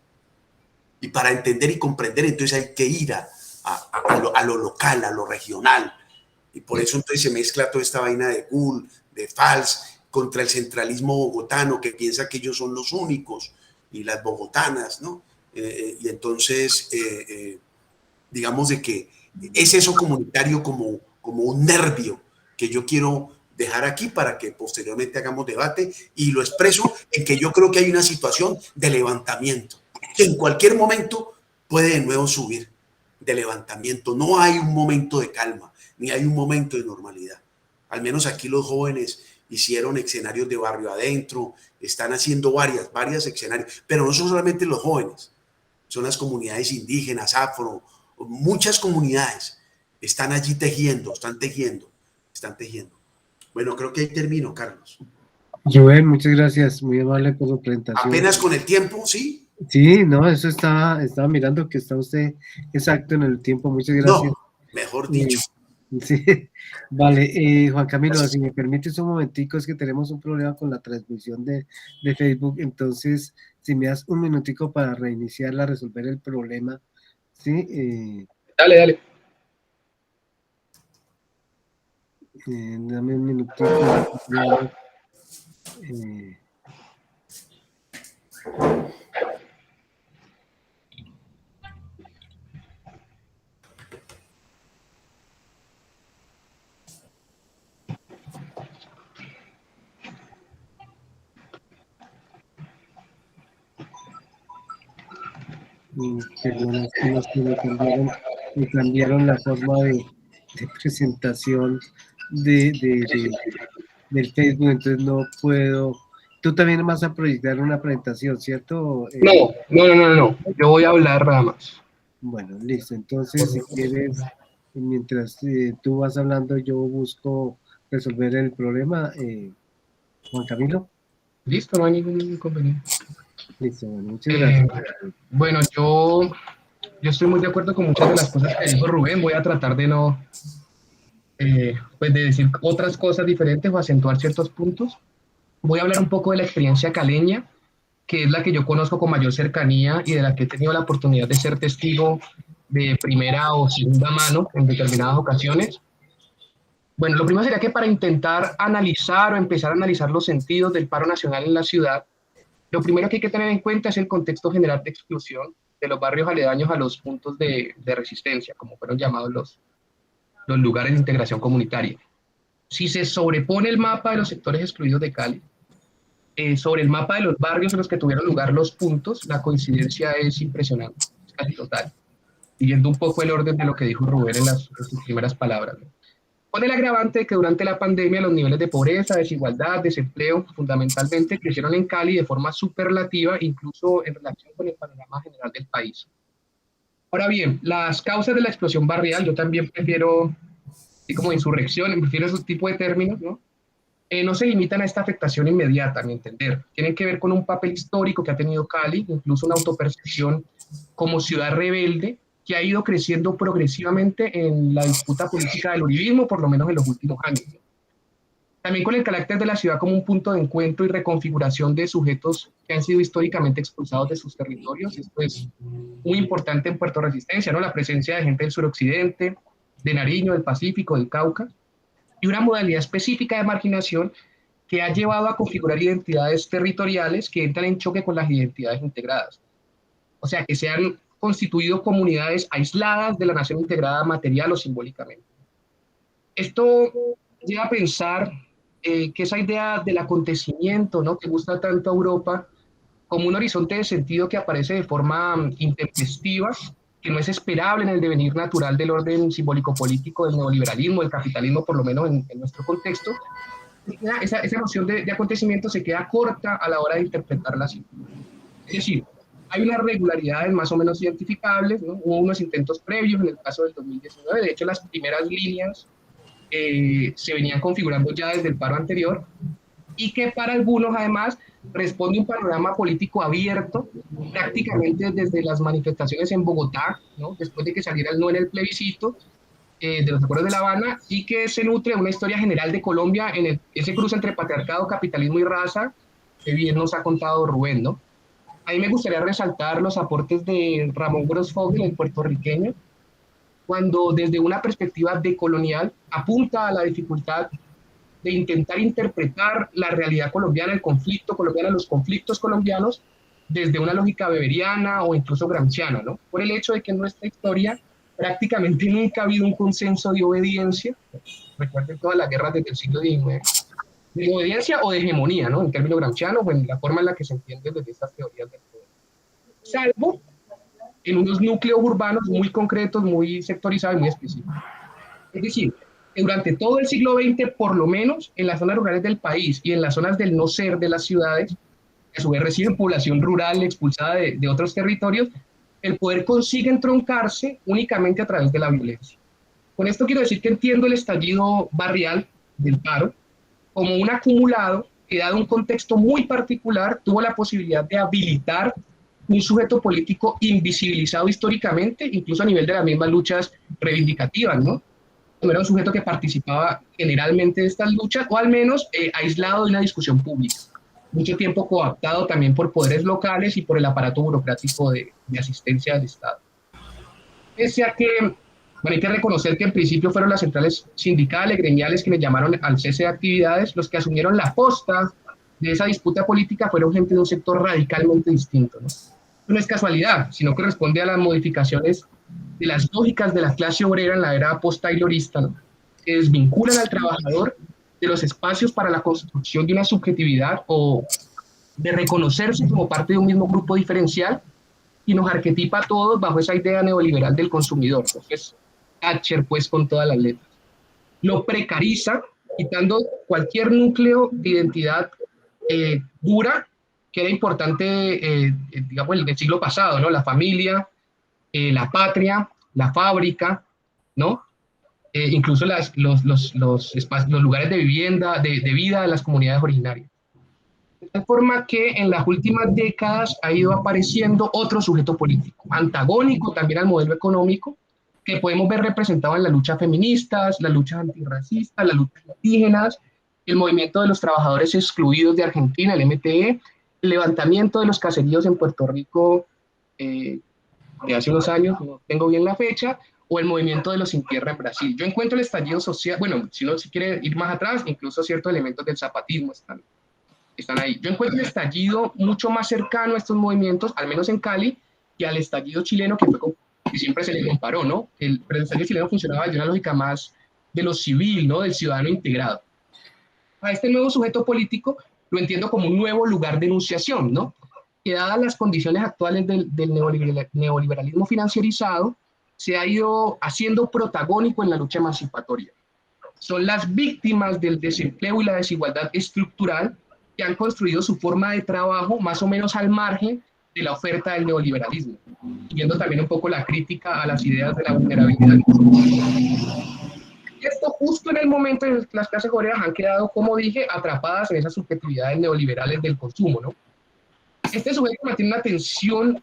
Y para entender y comprender, entonces hay que ir a lo local, a lo regional. Y por eso entonces se mezcla toda esta vaina de Gull, de Fals, contra el centralismo bogotano, que piensa que ellos son los únicos, y las bogotanas, ¿no? Y entonces, digamos de que es eso comunitario como un nervio que yo quiero dejar aquí para que posteriormente hagamos debate, y lo expreso en que yo creo que hay una situación de levantamiento, que en cualquier momento puede de nuevo subir, de levantamiento. No hay un momento de calma, ni hay un momento de normalidad. Al menos aquí los jóvenes hicieron escenarios de barrio adentro, están haciendo varias escenarios, pero no son solamente los jóvenes, son las comunidades indígenas, afro, muchas comunidades están allí tejiendo, están tejiendo. Bueno, creo que ahí termino, Carlos. Joel, muchas gracias, muy amable por su presentación. Apenas con el tiempo, ¿sí? Sí, no, eso estaba mirando que está usted exacto en el tiempo, muchas gracias. No, mejor dicho. Sí, vale, Juan Camilo, si me permites un momentico, es que tenemos un problema con la transmisión de Facebook, entonces, si me das un minutico para reiniciarla, resolver el problema Sí, Dale, dale. dame un minutito. Eh, perdona, es que no sé, me cambiaron la forma de presentación del Facebook, entonces no puedo. Tú también vas a proyectar una presentación, ¿cierto? No. Yo voy a hablar nada más. Bueno, listo. Entonces, si quieres, mientras tú vas hablando, yo busco resolver el problema. Juan Camilo, Listo, no hay ningún inconveniente. listo, bueno, muchas Eh, gracias. bueno, yo estoy muy de acuerdo con muchas de las cosas que dijo Rubén. Voy a tratar de no, pues de decir otras cosas diferentes o acentuar ciertos puntos. Voy a hablar un poco de la experiencia caleña, que es la que yo conozco con mayor cercanía y de la que he tenido la oportunidad de ser testigo de primera o segunda mano en determinadas ocasiones. Bueno, lo primero sería que para intentar analizar o empezar a analizar los sentidos del paro nacional en la ciudad, lo primero que hay que tener en cuenta es el contexto general de exclusión de los barrios aledaños a los puntos de resistencia, como fueron llamados los lugares de integración comunitaria. Si se sobrepone el mapa de los sectores excluidos de Cali, sobre el mapa de los barrios en los que tuvieron lugar los puntos, la coincidencia es impresionante, es casi total. Siguiendo un poco el orden de lo que dijo Rubén en sus primeras palabras, ¿no? Con el agravante de que durante la pandemia los niveles de pobreza, desigualdad, desempleo, fundamentalmente crecieron en Cali de forma superlativa, incluso en relación con el panorama general del país. Ahora bien, las causas de la explosión barrial, yo también prefiero, así como insurrección, prefiero esos tipos de términos, ¿no? No se limitan a esta afectación inmediata, a mi entender. Tienen que ver con un papel histórico que ha tenido Cali, incluso una autopercepción como ciudad rebelde, que ha ido creciendo progresivamente en la disputa política del uribismo, por lo menos en los últimos años. También con el carácter de la ciudad como un punto de encuentro y reconfiguración de sujetos que han sido históricamente expulsados de sus territorios. Esto es muy importante en Puerto Resistencia, ¿no? La presencia de gente del suroccidente, de Nariño, del Pacífico, del Cauca, y una modalidad específica de marginación que ha llevado a configurar identidades territoriales que entran en choque con las identidades integradas. O sea, que se han constituido comunidades aisladas de la nación integrada material o simbólicamente. Esto lleva a pensar que esa idea del acontecimiento, ¿no?, que gusta tanto a Europa, como un horizonte de sentido que aparece de forma intempestiva, que no es esperable en el devenir natural del orden simbólico-político del neoliberalismo, del capitalismo, por lo menos en nuestro contexto, esa noción de acontecimiento se queda corta a la hora de interpretarla así. Es decir, hay unas regularidades más o menos identificables, ¿no? Hubo unos intentos previos en el caso del 2019, de hecho las primeras líneas se venían configurando ya desde el paro anterior, y que para algunos además responde un panorama político abierto, prácticamente desde las manifestaciones en Bogotá, ¿no?, después de que saliera el no en el plebiscito de los acuerdos de La Habana, y que se nutre de una historia general de Colombia en ese cruce entre patriarcado, capitalismo y raza, que bien nos ha contado Rubén, ¿no? A mí me gustaría resaltar los aportes de Ramón Grosfoguel, el puertorriqueño, cuando desde una perspectiva decolonial apunta a la dificultad de intentar interpretar la realidad colombiana, el conflicto colombiano, los conflictos colombianos, desde una lógica weberiana o incluso gramsciana, ¿no? Por el hecho de que en nuestra historia prácticamente nunca ha habido un consenso de obediencia. Recuerden todas las guerras desde el siglo XIX, de obediencia o de hegemonía, ¿no?, en términos gramscianos o en la forma en la que se entiende desde estas teorías del poder. Salvo en unos núcleos urbanos muy concretos, muy sectorizados y muy específicos. Es decir, durante todo el siglo XX, por lo menos en las zonas rurales del país y en las zonas del no ser de las ciudades, que a su vez reciben población rural expulsada de otros territorios, el poder consigue entroncarse únicamente a través de la violencia. Con esto quiero decir que entiendo el estallido barrial del paro como un acumulado que, dado un contexto muy particular, tuvo la posibilidad de habilitar un sujeto político invisibilizado históricamente, incluso a nivel de las mismas luchas reivindicativas, ¿no? Era un sujeto que participaba generalmente de estas luchas, o al menos aislado de una discusión pública. Mucho tiempo cooptado también por poderes locales y por el aparato burocrático de asistencia del Estado. Pese a que, bueno, hay que reconocer que en principio fueron las centrales sindicales, gremiales, quienes llamaron al cese de actividades, los que asumieron la posta de esa disputa política fueron gente de un sector radicalmente distinto, ¿no? No es casualidad, sino que responde a las modificaciones de las lógicas de la clase obrera en la era post-taylorista, ¿no? Que desvinculan al trabajador de los espacios para la construcción de una subjetividad o de reconocerse como parte de un mismo grupo diferencial y nos arquetipa a todos bajo esa idea neoliberal del consumidor, ¿no? Que es Thatcher, pues, con todas las letras. Lo precariza, quitando cualquier núcleo de identidad dura que era importante, digamos, el siglo pasado, ¿no? La familia, la patria, la fábrica, ¿no? Incluso los lugares de vivienda, de vida de las comunidades originarias. De tal forma que en las últimas décadas ha ido apareciendo otro sujeto político, antagónico también al modelo económico, que podemos ver representado en las luchas feministas, las luchas antirracistas, las luchas indígenas, el movimiento de los trabajadores excluidos de Argentina, el MTE, el levantamiento de los caseríos en Puerto Rico de hace unos años, no tengo bien la fecha, o el movimiento de los sin tierra en Brasil. Yo encuentro el estallido social, bueno, si uno si quiere ir más atrás, incluso ciertos elementos del zapatismo están ahí. Yo encuentro el estallido mucho más cercano a estos movimientos, al menos en Cali, que al estallido chileno, que siempre se le comparó, ¿no? Pero el estallido chileno funcionaba de una lógica más de lo civil, ¿no? Del ciudadano integrado. A este nuevo sujeto político lo entiendo como un nuevo lugar de enunciación, ¿no? Que dadas las condiciones actuales del neoliberalismo financierizado, se ha ido haciendo protagónico en la lucha emancipatoria. Son las víctimas del desempleo y la desigualdad estructural que han construido su forma de trabajo más o menos al margen de la oferta del neoliberalismo, viendo también un poco la crítica a las ideas de la vulnerabilidad. Y esto justo en el momento en que las clases obreras han quedado, como dije, atrapadas en esas subjetividades neoliberales del consumo, ¿no? Este sujeto mantiene una tensión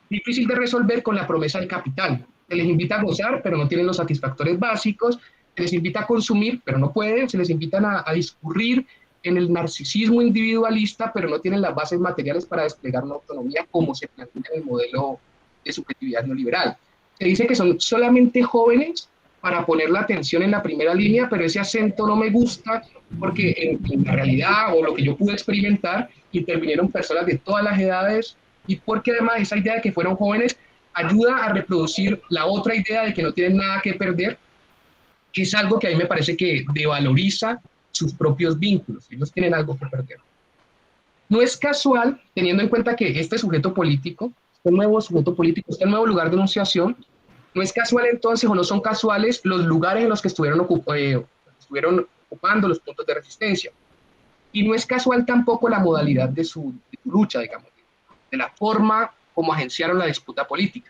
difícil de resolver con la promesa del capital. Se les invita a gozar, pero no tienen los satisfactores básicos, se les invita a consumir, pero no pueden, se les invitan a discurrir en el narcisismo individualista, pero no tienen las bases materiales para desplegar una autonomía como se plantea en el modelo de subjetividad neoliberal. Se dice que son solamente jóvenes para poner la atención en la primera línea, pero ese acento no me gusta porque en la realidad, o lo que yo pude experimentar, intervinieron personas de todas las edades, y porque además esa idea de que fueron jóvenes ayuda a reproducir la otra idea de que no tienen nada que perder, que es algo que a mí me parece que devaloriza sus propios vínculos. Ellos tienen algo que perder. No es casual, teniendo en cuenta que este sujeto político, este nuevo sujeto político, este nuevo lugar de enunciación, no es casual entonces, o no son casuales, los lugares en los que estuvieron ocupando los puntos de resistencia. Y no es casual tampoco la modalidad de su lucha, digamos, de la forma como agenciaron la disputa política.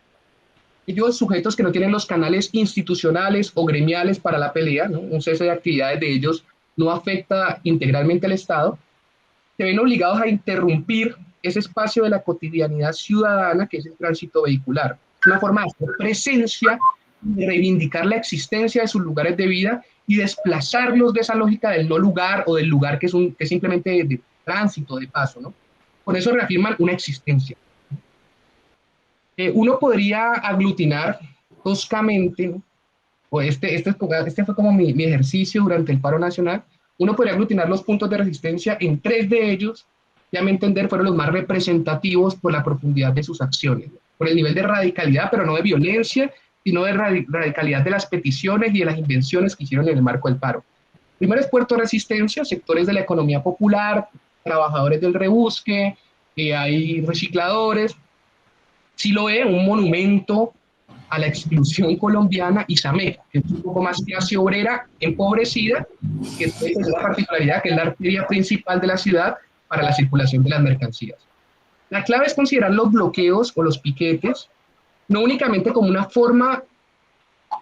Ellos, sujetos que no tienen los canales institucionales o gremiales para la pelea, ¿no? Un cese de actividades de ellos no afecta integralmente al Estado, se ven obligados a interrumpir ese espacio de la cotidianidad ciudadana que es el tránsito vehicular. Una forma de hacer presencia, de reivindicar la existencia de sus lugares de vida y desplazarlos de esa lógica del no lugar o del lugar que es simplemente de tránsito, de paso, ¿no? Con eso reafirman una existencia. Uno podría aglutinar toscamente, ¿no? O este fue como mi ejercicio durante el paro nacional, uno podría aglutinar los puntos de resistencia en 3 de ellos, ya a mi entender fueron los más representativos por la profundidad de sus acciones, ¿no? Por el nivel de radicalidad, pero no de violencia, sino de radicalidad de las peticiones y de las invenciones que hicieron en el marco del paro. Primero es Puerto Resistencia, sectores de la economía popular, trabajadores del rebusque, hay recicladores, Siloé, un monumento a la exclusión colombiana, y Samé, que es un poco más clase obrera empobrecida, que es una particularidad que es la arteria principal de la ciudad para la circulación de las mercancías. La clave es considerar los bloqueos o los piquetes no únicamente como una forma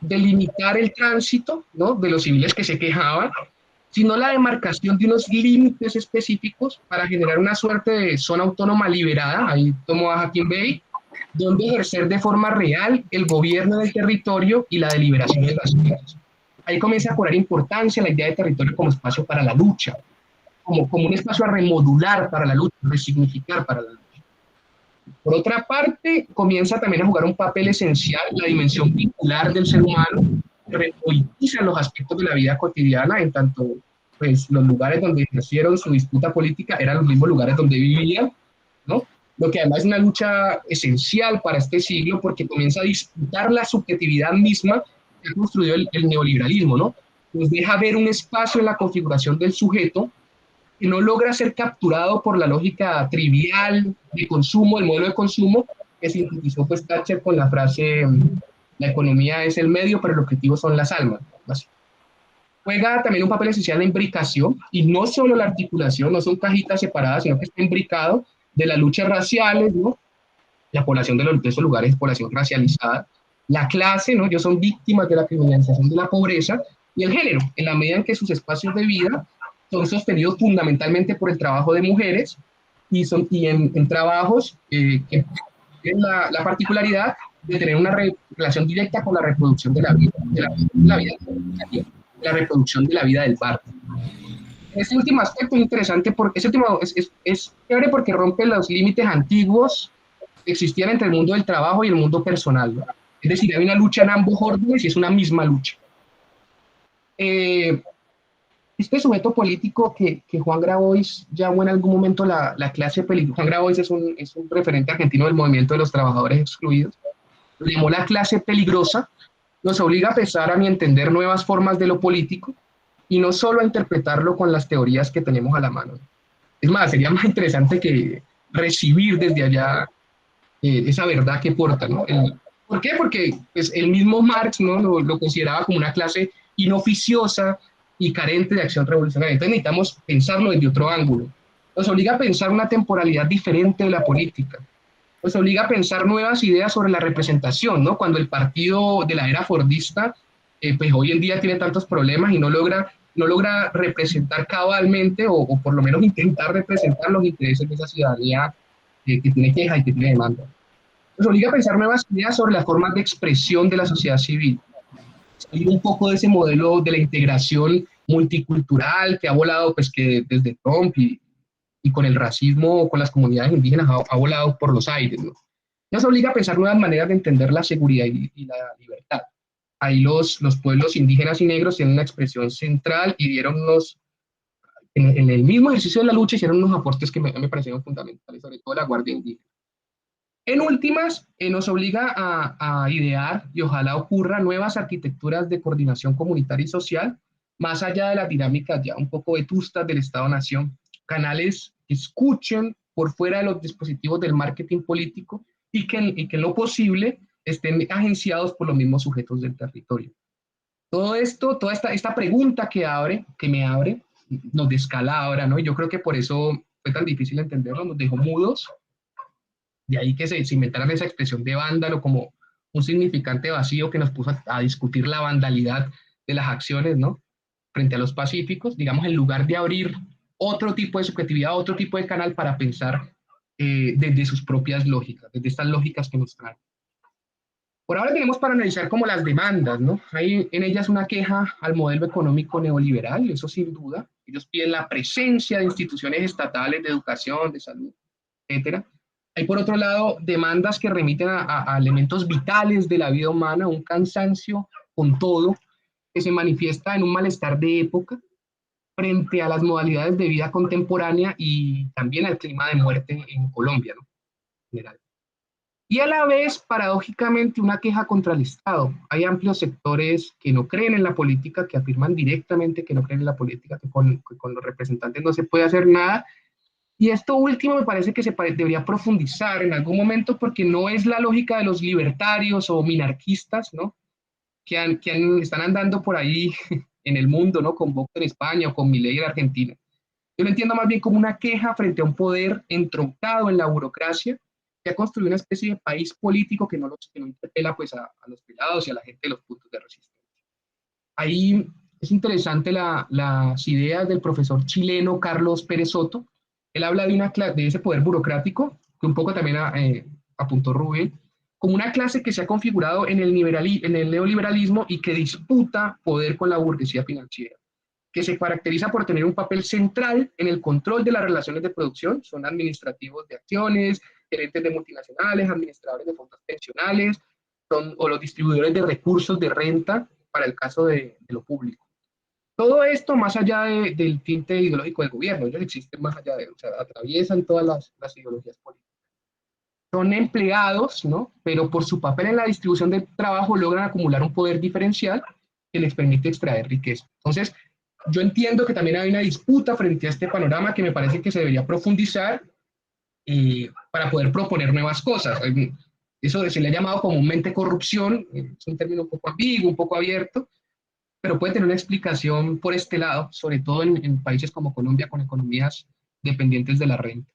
de limitar el tránsito, ¿no?, de los civiles que se quejaban, sino la demarcación de unos límites específicos para generar una suerte de zona autónoma liberada, ahí tomo a Joaquín Bey, donde ejercer de forma real el gobierno del territorio y la deliberación de las ciudades. Ahí comienza a cobrar importancia la idea de territorio como espacio para la lucha, como un espacio a remodular para la lucha, resignificar para la lucha. Por otra parte, comienza también a jugar un papel esencial la dimensión vincular del ser humano, que repolitiza los aspectos de la vida cotidiana, en tanto pues, los lugares donde ejercieron su disputa política eran los mismos lugares donde vivían, ¿no? Lo que además es una lucha esencial para este siglo, porque comienza a disputar la subjetividad misma que ha construido el neoliberalismo, ¿no? Nos deja ver un espacio en la configuración del sujeto que no logra ser capturado por la lógica trivial de consumo, el modelo de consumo, que sintetizó pues Thatcher con la frase la economía es el medio, pero el objetivo son las almas. Así. Juega también un papel esencial la imbricación, y no solo la articulación, no son cajitas separadas, sino que está imbricado de las luchas raciales, ¿no? La población de esos lugares es población racializada, la clase, ¿no? Ellos son víctimas de la criminalización de la pobreza, y el género, en la medida en que sus espacios de vida son sostenidos fundamentalmente por el trabajo de mujeres y en trabajos que tienen la particularidad de tener una relación directa con la reproducción de la vida, la reproducción de la vida del barrio. Este último aspecto es interesante porque es chévere porque rompe los límites antiguos que existían entre el mundo del trabajo y el mundo personal, ¿no? Es decir, hay una lucha en ambos órdenes y es una misma lucha. Este sujeto político que Juan Grabois llamó en algún momento la clase peligrosa. Juan Grabois es un referente argentino del movimiento de los trabajadores excluidos. Lo llamó la clase peligrosa. Nos obliga a pensar, a mi entender, nuevas formas de lo político y no solo a interpretarlo con las teorías que tenemos a la mano. Es más, sería más interesante que recibir desde allá esa verdad que porta, ¿no? ¿Por qué? Porque pues, el mismo Marx, ¿no? lo consideraba como una clase inoficiosa y carente de acción revolucionaria. Entonces necesitamos pensarlo desde otro ángulo. Nos obliga a pensar una temporalidad diferente de la política. Nos obliga a pensar nuevas ideas sobre la representación, ¿no? Cuando el partido de la era fordista, pues hoy en día tiene tantos problemas y no logra representar cabalmente o por lo menos intentar representar los intereses de esa ciudadanía que tiene queja y que tiene demanda. Nos obliga a pensar nuevas ideas sobre las formas de expresión de la sociedad civil. Y un poco de ese modelo de la integración multicultural que ha volado, pues que desde Trump y con el racismo, con las comunidades indígenas, ha volado por los aires, ¿no? Nos obliga a pensar nuevas maneras de entender la seguridad y la libertad. Ahí los pueblos indígenas y negros tienen una expresión central y dieron en el mismo ejercicio de la lucha, hicieron unos aportes que me parecieron fundamentales, sobre todo la Guardia Indígena. En últimas, nos obliga a idear, y ojalá ocurra, nuevas arquitecturas de coordinación comunitaria y social, más allá de las dinámicas ya un poco vetustas del Estado-Nación, canales que escuchen por fuera de los dispositivos del marketing político y que en lo posible estén agenciados por los mismos sujetos del territorio. Todo esto, toda esta pregunta que me abre, nos descalabra, ¿no? Y yo creo que por eso fue tan difícil entenderlo, nos dejó mudos. De ahí que se inventaran esa expresión de vándalo como un significante vacío que nos puso a discutir la vandalidad de las acciones, ¿no? Frente a los pacíficos, digamos, en lugar de abrir otro tipo de subjetividad, otro tipo de canal para pensar desde sus propias lógicas, desde estas lógicas que nos traen. Por ahora tenemos para analizar como las demandas, ¿no? Hay en ellas una queja al modelo económico neoliberal, eso sin duda. Ellos piden la presencia de instituciones estatales de educación, de salud, etcétera. Hay, por otro lado, demandas que remiten a elementos vitales de la vida humana, un cansancio con todo, que se manifiesta en un malestar de época frente a las modalidades de vida contemporánea y también al clima de muerte en Colombia, ¿no? En general. Y a la vez, paradójicamente, una queja contra el Estado. Hay amplios sectores que no creen en la política, que afirman directamente que no creen en la política, que con los representantes no se puede hacer nada. Y esto último me parece que debería profundizar en algún momento porque no es la lógica de los libertarios o minarquistas, ¿no? Que están andando por ahí en el mundo, ¿no? Con Vox en España o con Milei en Argentina. Yo lo entiendo más bien como una queja frente a un poder entroncado en la burocracia que ha construido una especie de país político que no interpela pues, a los pelados y a la gente de los puntos de resistencia. Ahí es interesante las ideas del profesor chileno Carlos Pérez Soto. Él habla de ese poder burocrático, que un poco también apuntó Rubén, como una clase que se ha configurado en el neoliberalismo y que disputa poder con la burguesía financiera, que se caracteriza por tener un papel central en el control de las relaciones de producción, son administrativos de acciones, gerentes de multinacionales, administradores de fondos pensionales, o los distribuidores de recursos de renta para el caso de lo público. Todo esto más allá del tinte ideológico del gobierno, ellos existen más allá de, o sea, atraviesan todas las ideologías políticas. Son empleados, ¿no? Pero por su papel en la distribución del trabajo logran acumular un poder diferencial que les permite extraer riqueza. Entonces, yo entiendo que también hay una disputa frente a este panorama que me parece que se debería profundizar para poder proponer nuevas cosas. Eso se le ha llamado comúnmente corrupción, es un término un poco ambiguo, un poco abierto, pero puede tener una explicación por este lado, sobre todo en países como Colombia, con economías dependientes de la renta.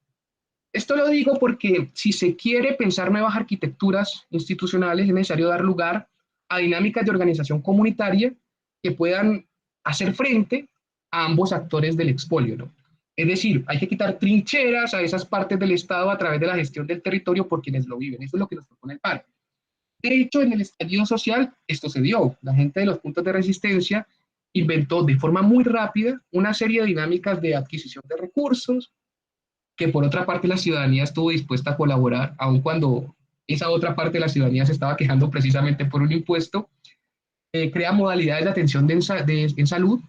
Esto lo digo porque si se quiere pensar nuevas arquitecturas institucionales, es necesario dar lugar a dinámicas de organización comunitaria que puedan hacer frente a ambos actores del expolio, ¿no? Es decir, hay que quitar trincheras a esas partes del Estado a través de la gestión del territorio por quienes lo viven. Eso es lo que nos propone el paro. De hecho, en el estallido social esto se dio. La gente de los puntos de resistencia inventó de forma muy rápida una serie de dinámicas de adquisición de recursos, que por otra parte la ciudadanía estuvo dispuesta a colaborar, aun cuando esa otra parte de la ciudadanía se estaba quejando precisamente por un impuesto. Crea modalidades de atención en salud,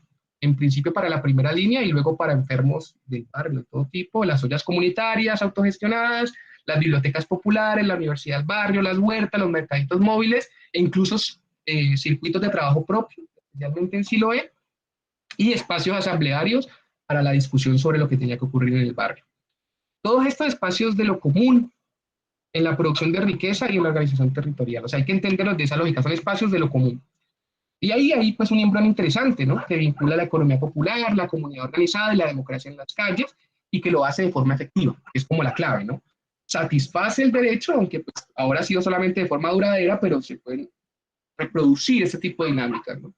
en principio para la primera línea y luego para enfermos del barrio de todo tipo, las ollas comunitarias autogestionadas, las bibliotecas populares, la universidad del barrio, las huertas, los mercaditos móviles, e incluso circuitos de trabajo propio, especialmente en Siloé, y espacios asamblearios para la discusión sobre lo que tenía que ocurrir en el barrio. Todos estos espacios de lo común en la producción de riqueza y en la organización territorial. O sea, hay que entenderlos de esa lógica, son espacios de lo común. Y ahí hay pues un embrión interesante, ¿no? Que vincula la economía popular, la comunidad organizada y la democracia en las calles, y que lo hace de forma efectiva, que es como la clave, ¿no? Satisface el derecho, aunque pues, ahora ha sido solamente de forma duradera, pero se pueden reproducir ese tipo de dinámicas, ¿no?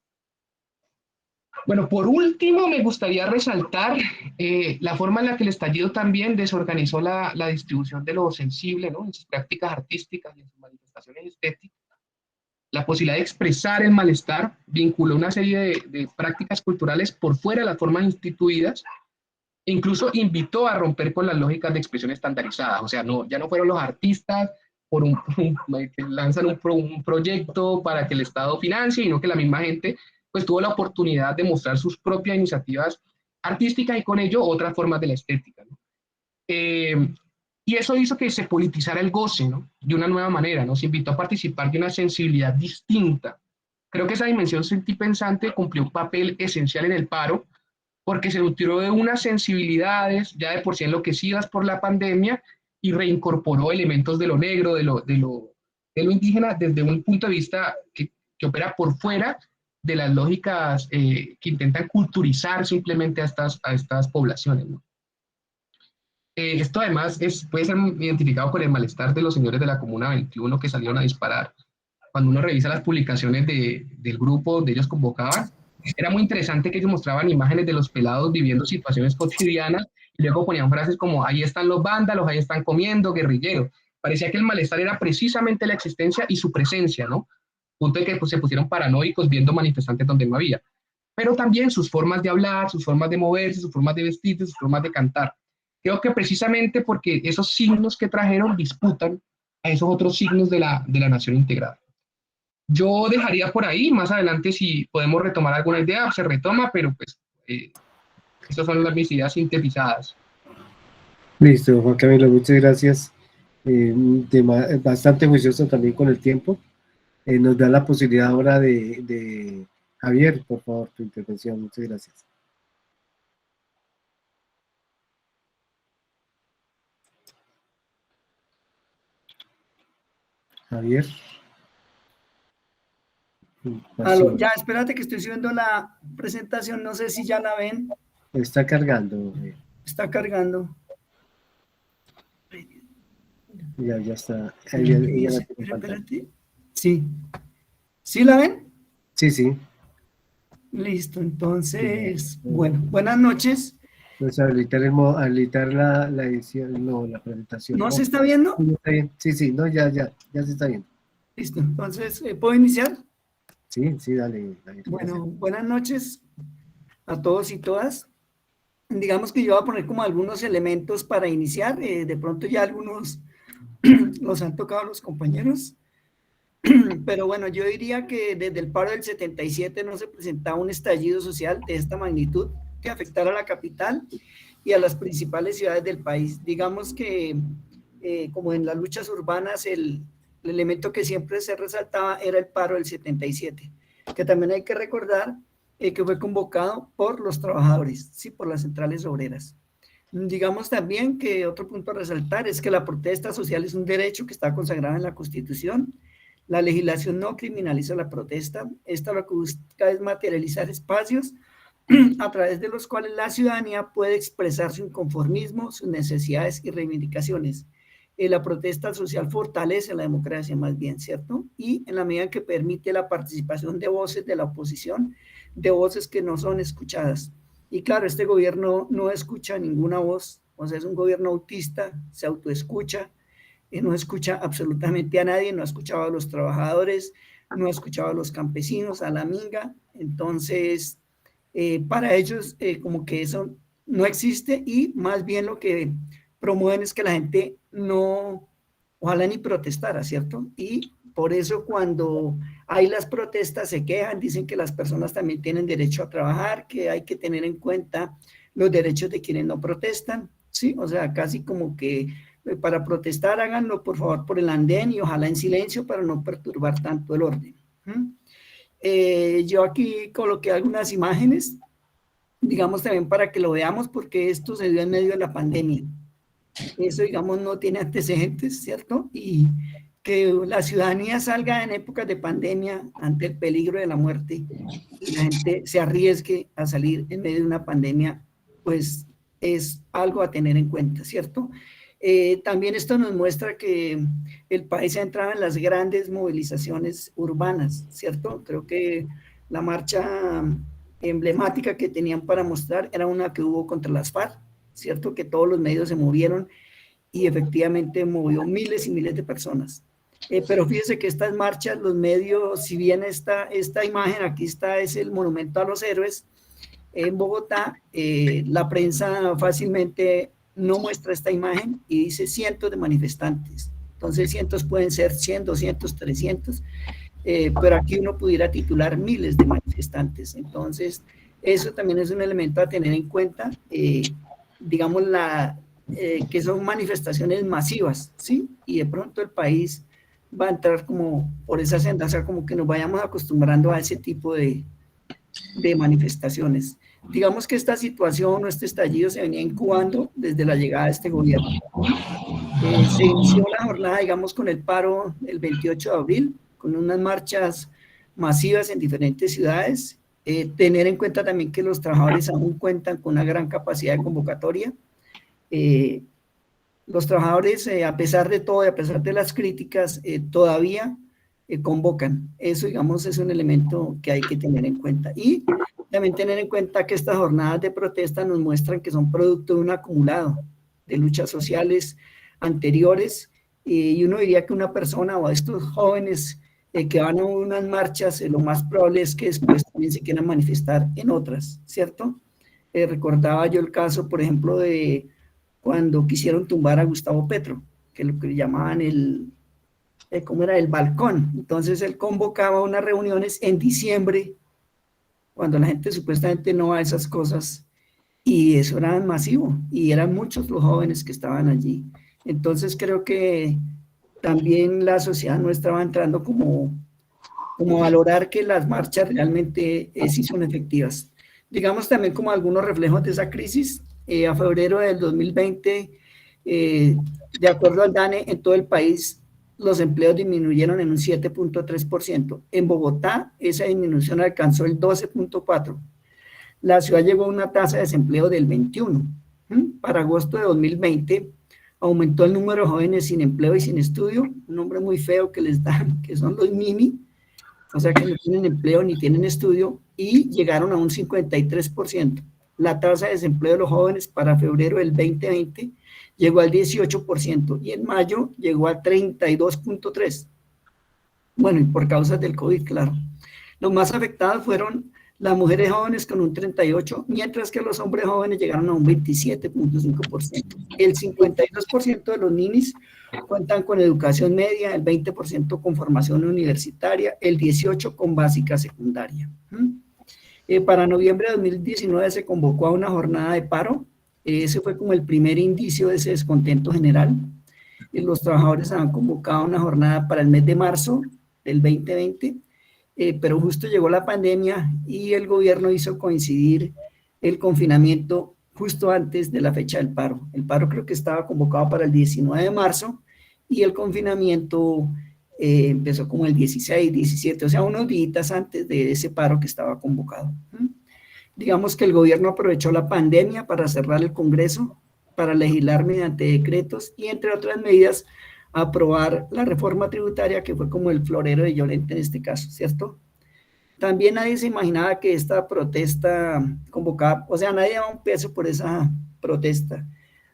Bueno, por último, me gustaría resaltar la forma en la que el estallido también desorganizó la distribución de lo sensible, ¿no? En sus prácticas artísticas y en sus manifestaciones estéticas. La posibilidad de expresar el malestar vinculó una serie de prácticas culturales por fuera de las formas instituidas e incluso invitó a romper con las lógicas de expresión estandarizadas. O sea, ya no fueron los artistas que lanzan un proyecto para que el Estado financie, sino que la misma gente pues tuvo la oportunidad de mostrar sus propias iniciativas artísticas y con ello otras formas de la estética, ¿no? Y eso hizo que se politizara el goce, ¿no? De una nueva manera, ¿no? Se invitó a participar de una sensibilidad distinta. Creo que esa dimensión sentipensante cumplió un papel esencial en el paro, porque se nutrió de unas sensibilidades ya de por sí enloquecidas por la pandemia y reincorporó elementos de lo negro, de lo indígena, desde un punto de vista que opera por fuera de las lógicas que intentan culturizar simplemente a estas poblaciones, ¿no? Esto además puede ser identificado con el malestar de los señores de la Comuna 21 que salieron a disparar. Cuando uno revisa las publicaciones del grupo donde ellos convocaban, era muy interesante que ellos mostraban imágenes de los pelados viviendo situaciones cotidianas y luego ponían frases como ahí están los vándalos, ahí están comiendo, guerrilleros. Parecía que el malestar era precisamente la existencia y su presencia, ¿no? Punto de que pues, se pusieron paranoicos viendo manifestantes donde no había. Pero también sus formas de hablar, sus formas de moverse, sus formas de vestirse, sus formas de cantar. Creo que precisamente porque esos signos que trajeron disputan a esos otros signos de la nación integrada. Yo dejaría por ahí, más adelante si podemos retomar alguna idea, se retoma, pero pues estas son mis ideas sintetizadas. Listo, Juan Camilo, muchas gracias. Bastante juicioso también con el tiempo. Nos da la posibilidad ahora de Javier, por favor, tu intervención. Muchas gracias. Javier. Aló, ya, espérate que estoy subiendo la presentación, no sé si ya la ven. Está cargando. Está cargando. Ya está. Espérate. Sí. ¿Sí la ven? Sí, sí. Listo, entonces, bueno, buenas noches. Pues habilitar la edición, no, la presentación. ¿No se está viendo? Está bien. Sí, no, ya se está viendo. Listo, entonces, ¿puedo iniciar? Sí, dale. Bueno, buenas noches a todos y todas. Digamos que yo voy a poner como algunos elementos para iniciar, de pronto ya algunos los han tocado los compañeros. Pero bueno, yo diría que desde el paro del 77 no se presentaba un estallido social de esta magnitud que afectara a la capital y a las principales ciudades del país. Digamos que, como en las luchas urbanas, el elemento que siempre se resaltaba era el paro del 77, que también hay que recordar que fue convocado por los trabajadores, sí, por las centrales obreras. Digamos también que otro punto a resaltar es que la protesta social es un derecho que está consagrado en la Constitución. La legislación no criminaliza la protesta. Esta lo que busca es materializar espacios a través de los cuales la ciudadanía puede expresar su inconformismo, sus necesidades y reivindicaciones. La protesta social fortalece la democracia más bien, ¿cierto? Y en la medida en que permite la participación de voces de la oposición, de voces que no son escuchadas. Y claro, este gobierno no escucha ninguna voz, o sea, es un gobierno autista, se autoescucha, no escucha absolutamente a nadie, no ha escuchado a los trabajadores, no ha escuchado a los campesinos, a la minga. Entonces, para ellos como que eso no existe y más bien lo que promueven es que la gente no, ojalá ni protestara, ¿cierto? Y por eso cuando hay las protestas se quejan, dicen que las personas también tienen derecho a trabajar, que hay que tener en cuenta los derechos de quienes no protestan, ¿sí? O sea, casi como que para protestar háganlo por favor por el andén y ojalá en silencio para no perturbar tanto el orden. Yo aquí coloqué algunas imágenes, digamos también para que lo veamos porque esto se dio en medio de la pandemia. Eso digamos no tiene antecedentes, ¿cierto? Y que la ciudadanía salga en épocas de pandemia ante el peligro de la muerte y la gente se arriesgue a salir en medio de una pandemia, pues es algo a tener en cuenta, ¿cierto? También esto nos muestra que el país ha entrado en las grandes movilizaciones urbanas, ¿cierto? Creo que la marcha emblemática que tenían para mostrar era una que hubo contra las FARC, ¿cierto? Que todos los medios se movieron y efectivamente movió miles y miles de personas. Pero fíjese que estas marchas, los medios, si bien esta imagen, aquí está, es el monumento a los héroes, en Bogotá, la prensa fácilmente no muestra esta imagen y dice cientos de manifestantes. Entonces cientos pueden ser 100, 200, 300, pero aquí uno pudiera titular miles de manifestantes. Entonces eso también es un elemento a tener en cuenta, digamos que son manifestaciones masivas, ¿sí? Y de pronto el país va a entrar como por esa senda, o sea, como que nos vayamos acostumbrando a ese tipo de manifestaciones. Digamos que esta situación o este estallido se venía incubando desde la llegada de este gobierno. Se inició la jornada, digamos, con el paro el 28 de abril, con unas marchas masivas en diferentes ciudades. Tener en cuenta también que los trabajadores aún cuentan con una gran capacidad de convocatoria. Los trabajadores, a pesar de todo y a pesar de las críticas, todavía convocan. Eso, digamos, es un elemento que hay que tener en cuenta. Y también tener en cuenta que estas jornadas de protesta nos muestran que son producto de un acumulado de luchas sociales anteriores, y uno diría que una persona o estos jóvenes que van a unas marchas, lo más probable es que después también se quieran manifestar en otras, ¿cierto? Recordaba yo el caso, por ejemplo, de cuando quisieron tumbar a Gustavo Petro, que lo que llamaban ¿cómo era? El balcón. Entonces él convocaba unas reuniones en diciembre, cuando la gente supuestamente no va a esas cosas, y eso era masivo, y eran muchos los jóvenes que estaban allí. Entonces creo que también la sociedad nuestra va entrando como a valorar que las marchas realmente sí son efectivas. Digamos también como algunos reflejos de esa crisis, a febrero del 2020, de acuerdo al DANE, en todo el país los empleos disminuyeron en un 7.3%. En Bogotá, esa disminución alcanzó el 12.4%. La ciudad llegó a una tasa de desempleo del 21%. Para agosto de 2020, aumentó el número de jóvenes sin empleo y sin estudio, un nombre muy feo que les dan, que son los MINI, o sea que no tienen empleo ni tienen estudio, y llegaron a un 53%. La tasa de desempleo de los jóvenes para febrero del 2020 llegó al 18% y en mayo llegó a 32.3%. Bueno, y por causas del COVID, claro. Los más afectados fueron las mujeres jóvenes con un 38%, mientras que los hombres jóvenes llegaron a un 27.5%. El 52% de los ninis cuentan con educación media, el 20% con formación universitaria, el 18% con básica secundaria. Para noviembre de 2019 se convocó a una jornada de paro. Ese fue como el primer indicio de ese descontento general. Los trabajadores han convocado una jornada para el mes de marzo del 2020, pero justo llegó la pandemia y el gobierno hizo coincidir el confinamiento justo antes de la fecha del paro. El paro creo que estaba convocado para el 19 de marzo y el confinamiento empezó como el 16, 17, o sea, unos días antes de ese paro que estaba convocado. Digamos que el gobierno aprovechó la pandemia para cerrar el Congreso, para legislar mediante decretos y, entre otras medidas, aprobar la reforma tributaria, que fue como el florero de Llorente en este caso, ¿cierto? También nadie se imaginaba que esta protesta convocada, o sea, nadie daba un peso por esa protesta.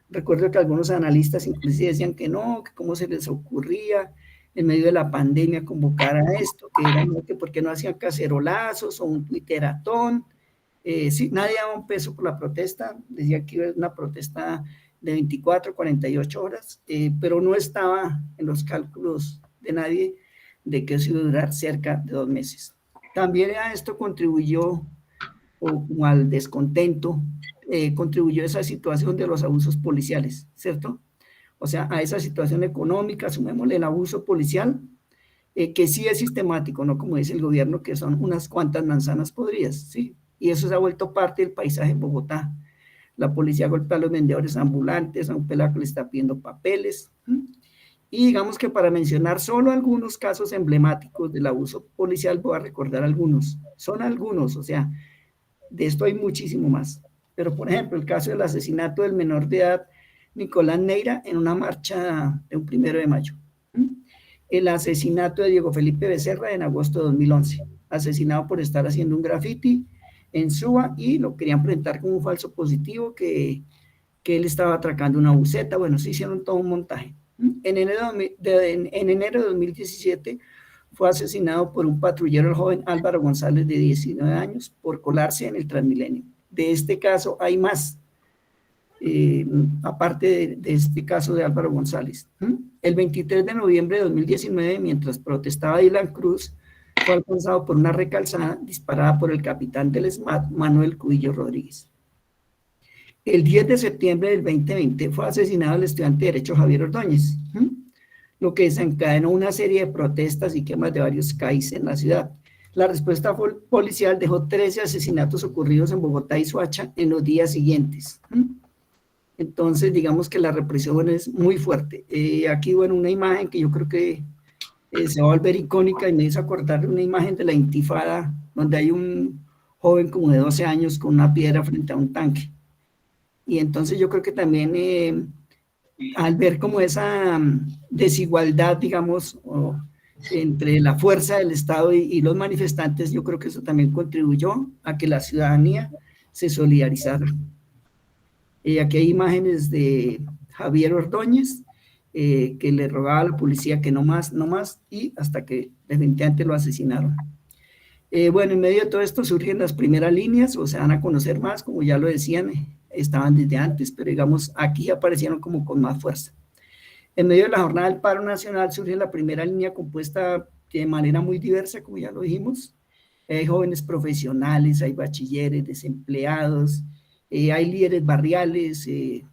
Recuerdo que algunos analistas inclusive decían que no, que cómo se les ocurría en medio de la pandemia convocar a esto, que era que porque no hacían cacerolazos o un twitteratón. Sí, nadie daba un peso por la protesta, decía que iba a ser una protesta de 24, 48 horas, pero no estaba en los cálculos de nadie de que eso iba a durar cerca de 2 meses. También a esto contribuyó, o al descontento, contribuyó esa situación de los abusos policiales, ¿cierto? O sea, a esa situación económica, sumémosle el abuso policial, que sí es sistemático, no como dice el gobierno, que son unas cuantas manzanas podridas, ¿sí? Y eso se ha vuelto parte del paisaje en Bogotá. La policía golpea a los vendedores ambulantes, a un pelado que le está pidiendo papeles. Y digamos que para mencionar solo algunos casos emblemáticos del abuso policial, voy a recordar algunos. Son algunos, o sea, de esto hay muchísimo más. Pero, por ejemplo, el caso del asesinato del menor de edad Nicolás Neira en una marcha de un 1 de mayo. El asesinato de Diego Felipe Becerra en agosto de 2011, asesinado por estar haciendo un graffiti en Suba y lo querían presentar como un falso positivo, que él estaba atracando una buseta. Bueno, se hicieron todo un montaje. En enero de 2017 fue asesinado por un patrullero el joven Álvaro González, de 19 años, por colarse en el Transmilenio. De este caso hay más, aparte de este caso de Álvaro González. El 23 de noviembre de 2019, mientras protestaba Dylan Cruz, fue alcanzado por una recalzada disparada por el capitán del SMAT, Manuel Cubillo Rodríguez. El 10 de septiembre del 2020 fue asesinado el estudiante de Derecho Javier Ordóñez, lo que desencadenó una serie de protestas y quemas de varios CAIs en la ciudad. La respuesta policial dejó 13 asesinatos ocurridos en Bogotá y Soacha en los días siguientes. Entonces, digamos que la represión es muy fuerte. Aquí, bueno, una imagen que yo creo que se va a volver icónica y me hizo acordar de una imagen de la Intifada, donde hay un joven como de 12 años con una piedra frente a un tanque. Y entonces yo creo que también al ver como esa desigualdad, digamos, entre la fuerza del Estado y los manifestantes, yo creo que eso también contribuyó a que la ciudadanía se solidarizara. Aquí hay imágenes de Javier Ordóñez, que le rogaba a la policía que no más, y hasta que definitivamente lo asesinaron. Bueno, en medio de todo esto surgen las primeras líneas, o se van a conocer más, como ya lo decían, estaban desde antes, pero digamos, aquí aparecieron como con más fuerza. En medio de la jornada del paro nacional surge la primera línea compuesta de manera muy diversa, como ya lo dijimos. Hay jóvenes profesionales, hay bachilleres, desempleados, hay líderes barriales,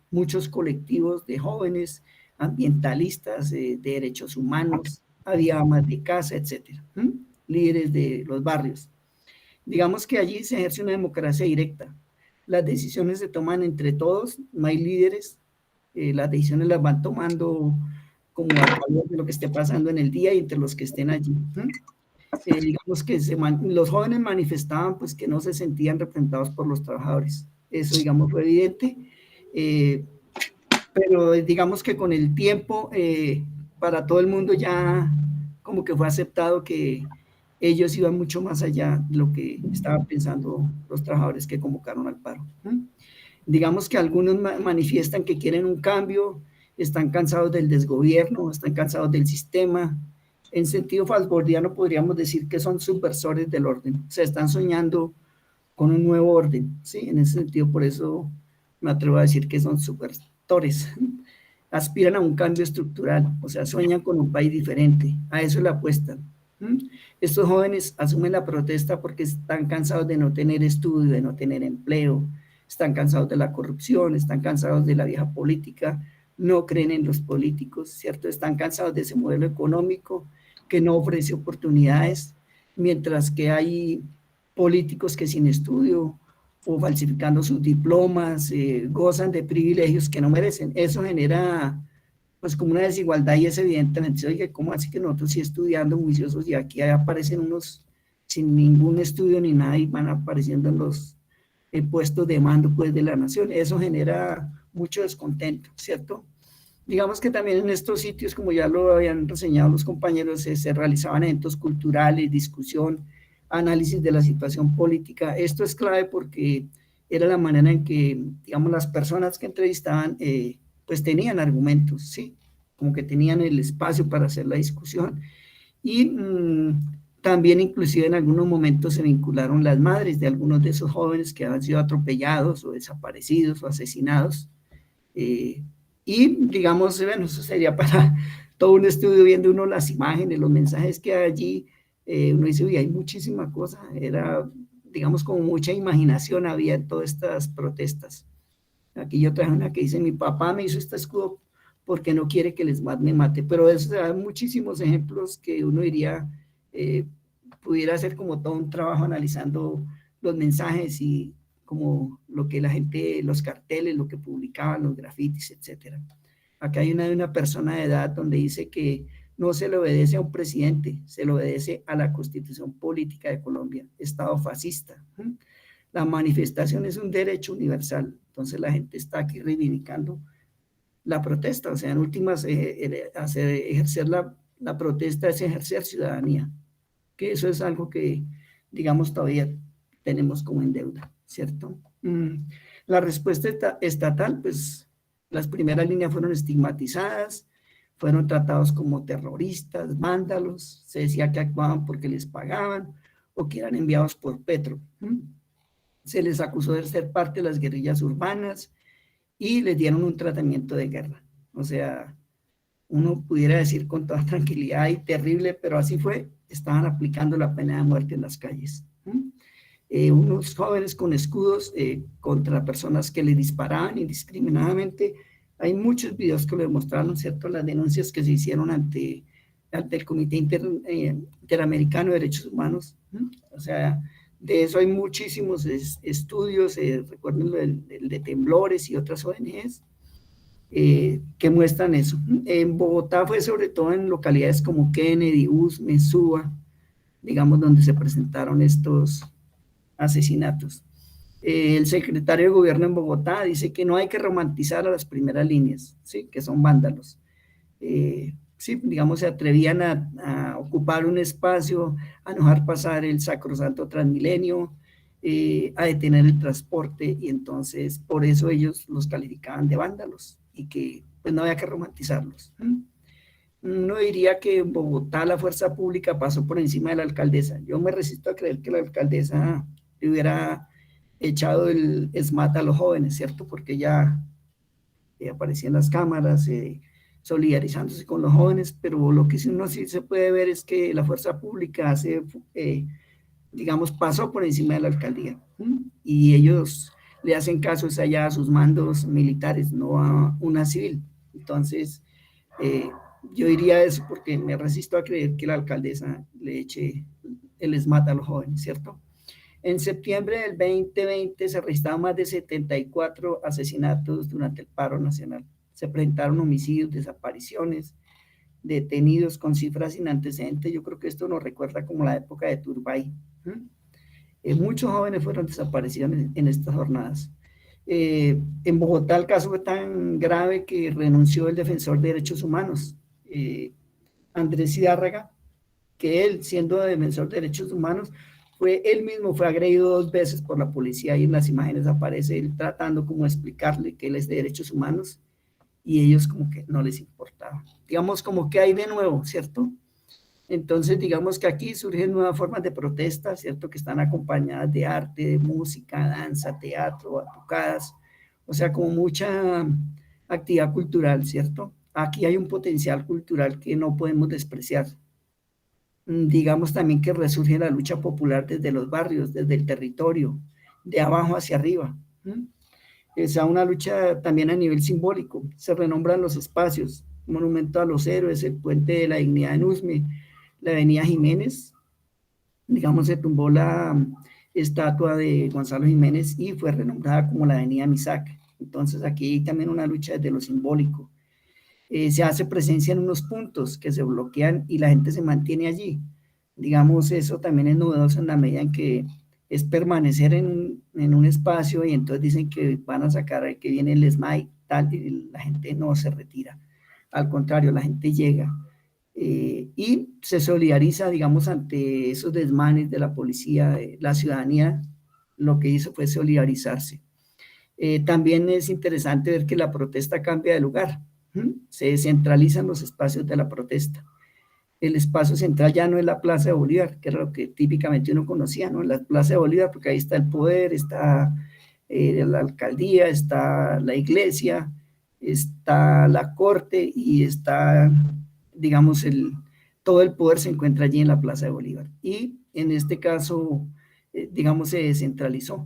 muchos colectivos de jóvenes, ambientalistas, de derechos humanos, había amas de casa, etcétera, líderes de los barrios. Digamos que allí se ejerce una democracia directa. Las decisiones se toman entre todos, no hay líderes, las decisiones las van tomando como a través de lo que esté pasando en el día y entre los que estén allí. Digamos que los jóvenes manifestaban pues que no se sentían representados por los trabajadores. Eso, digamos, fue evidente, pero digamos que con el tiempo para todo el mundo ya como que fue aceptado que ellos iban mucho más allá de lo que estaban pensando los trabajadores que convocaron al paro. Digamos que algunos manifiestan que quieren un cambio, están cansados del desgobierno, están cansados del sistema. En sentido falsbordiano podríamos decir que son subversores del orden, o sea, están soñando con un nuevo orden, ¿sí? En ese sentido, por eso me atrevo a decir que son supertores. Aspiran a un cambio estructural, o sea, sueñan con un país diferente, a eso le apuestan. Estos jóvenes asumen la protesta porque están cansados de no tener estudio, de no tener empleo, están cansados de la corrupción, están cansados de la vieja política, no creen en los políticos, ¿cierto? Están cansados de ese modelo económico que no ofrece oportunidades, mientras que hay políticos que sin estudio o falsificando sus diplomas gozan de privilegios que no merecen. Eso genera pues como una desigualdad y es evidentemente, oye, ¿cómo así que nosotros sí estudiando juiciosos y aquí aparecen unos sin ningún estudio ni nada y van apareciendo en los puestos de mando pues de la nación? Eso genera mucho descontento, ¿cierto? Digamos que también en estos sitios, como ya lo habían reseñado los compañeros, se realizaban eventos culturales, discusión, análisis de la situación política. Esto es clave porque era la manera en que, digamos, las personas que entrevistaban pues tenían argumentos, ¿sí? Como que tenían el espacio para hacer la discusión. Y también inclusive en algunos momentos se vincularon las madres de algunos de esos jóvenes que habían sido atropellados o desaparecidos o asesinados. Y digamos, bueno, eso sería para todo un estudio viendo uno las imágenes, los mensajes que hay allí. Uno dice, uy, hay muchísima cosa. Era, digamos, como mucha imaginación había en todas estas protestas. Aquí yo traje una que dice, mi papá me hizo este escudo porque no quiere que les me mate, pero eso, hay muchísimos ejemplos que uno diría, pudiera hacer como todo un trabajo analizando los mensajes y como lo que la gente, los carteles, lo que publicaban, los grafitis, etcétera. Acá hay una persona de edad donde dice que no se le obedece a un presidente, se le obedece a la Constitución Política de Colombia, Estado fascista. La manifestación es un derecho universal, entonces la gente está aquí reivindicando la protesta, o sea, en últimas, ejercer la protesta es ejercer ciudadanía, que eso es algo que, digamos, todavía tenemos como en deuda, ¿cierto? La respuesta estatal, pues, las primeras líneas fueron estigmatizadas, fueron tratados como terroristas, vándalos, se decía que actuaban porque les pagaban o que eran enviados por Petro. Se les acusó de ser parte de las guerrillas urbanas y les dieron un tratamiento de guerra. O sea, uno pudiera decir con toda tranquilidad y terrible, pero así fue, estaban aplicando la pena de muerte en las calles. Unos jóvenes con escudos contra personas que le disparaban indiscriminadamente. Hay muchos videos que lo demostraron, ¿cierto? Las denuncias que se hicieron ante el Comité Interamericano de Derechos Humanos. O sea, de eso hay muchísimos estudios, recuerden el de Temblores y otras ONGs, que muestran eso. En Bogotá fue sobre todo en localidades como Kennedy, Usme, Suba, digamos, donde se presentaron estos asesinatos. El secretario de gobierno en Bogotá dice que no hay que romantizar a las primeras líneas, ¿sí? Que son vándalos. Sí, digamos, se atrevían a ocupar un espacio, a no dejar pasar el sacrosanto Transmilenio, a detener el transporte, y entonces por eso ellos los calificaban de vándalos y que pues no había que romantizarlos. Uno diría que en Bogotá la fuerza pública pasó por encima de la alcaldesa. Yo me resisto a creer que la alcaldesa le hubiera echado el SMAT a los jóvenes, ¿cierto? Porque ya aparecía en las cámaras, solidarizándose con los jóvenes, pero lo que uno sí se puede ver es que la fuerza pública digamos, pasó por encima de la alcaldía, y ellos le hacen caso allá a sus mandos militares, no a una civil. Entonces, yo diría eso porque me resisto a creer que la alcaldesa le eche el SMAT a los jóvenes, ¿cierto? En septiembre del 2020 se registraron más de 74 asesinatos durante el paro nacional. Se presentaron homicidios, desapariciones, detenidos con cifras sin antecedentes. Yo creo que esto nos recuerda como la época de Turbay. Muchos jóvenes fueron desaparecidos en estas jornadas. En Bogotá el caso fue tan grave que renunció el defensor de derechos humanos, Andrés Hidárraga, que él, siendo defensor de derechos humanos, él mismo fue agredido 2 veces por la policía, y en las imágenes aparece él tratando como explicarle que él es de derechos humanos, y ellos como que no les importaba. Digamos como que hay de nuevo, ¿cierto? Entonces, digamos que aquí surgen nuevas formas de protesta, ¿cierto? Que están acompañadas de arte, de música, danza, teatro, batucadas, o sea, como mucha actividad cultural, ¿cierto? Aquí hay un potencial cultural que no podemos despreciar. Digamos también que resurge la lucha popular desde los barrios, desde el territorio, de abajo hacia arriba. Es una lucha también a nivel simbólico. Se renombran los espacios, monumento a los héroes, el puente de la dignidad en Usme, la avenida Jiménez, digamos, se tumbó la estatua de Gonzalo Jiménez y fue renombrada como la avenida Misac. Entonces aquí hay también una lucha desde lo simbólico. Se hace presencia en unos puntos que se bloquean y la gente se mantiene allí. Digamos, eso también es novedoso en la medida en que es permanecer en un espacio y entonces dicen que van a sacar, que viene el SMAI, tal, y la gente no se retira. Al contrario, la gente llega y se solidariza, digamos, ante esos desmanes de la policía. La ciudadanía lo que hizo fue solidarizarse. También es interesante ver que la protesta cambia de lugar. Se descentralizan los espacios de la protesta. El espacio central ya no es la Plaza de Bolívar, que era lo que típicamente uno conocía, ¿no? La Plaza de Bolívar, porque ahí está el poder, está la alcaldía, está la iglesia, está la corte y está, digamos, todo el poder se encuentra allí en la Plaza de Bolívar. Y en este caso, digamos, se descentralizó.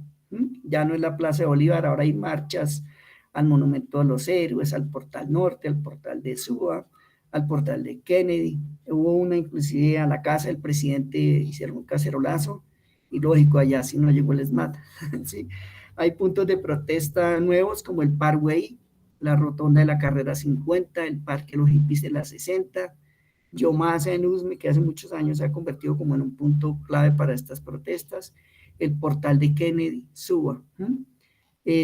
Ya no es la Plaza de Bolívar, ahora hay marchas al Monumento a los Héroes, al Portal Norte, al Portal de Suba, al Portal de Kennedy. Hubo una inclusive a la casa del presidente, hicieron un cacerolazo, y lógico, allá si no llegó les mata. ¿Sí? Hay puntos de protesta nuevos como el Parkway, la rotonda de la carrera 50, el Parque Los Hippies de la 60, Yomasa en Usme, que hace muchos años se ha convertido como en un punto clave para estas protestas, el Portal de Kennedy, Suba.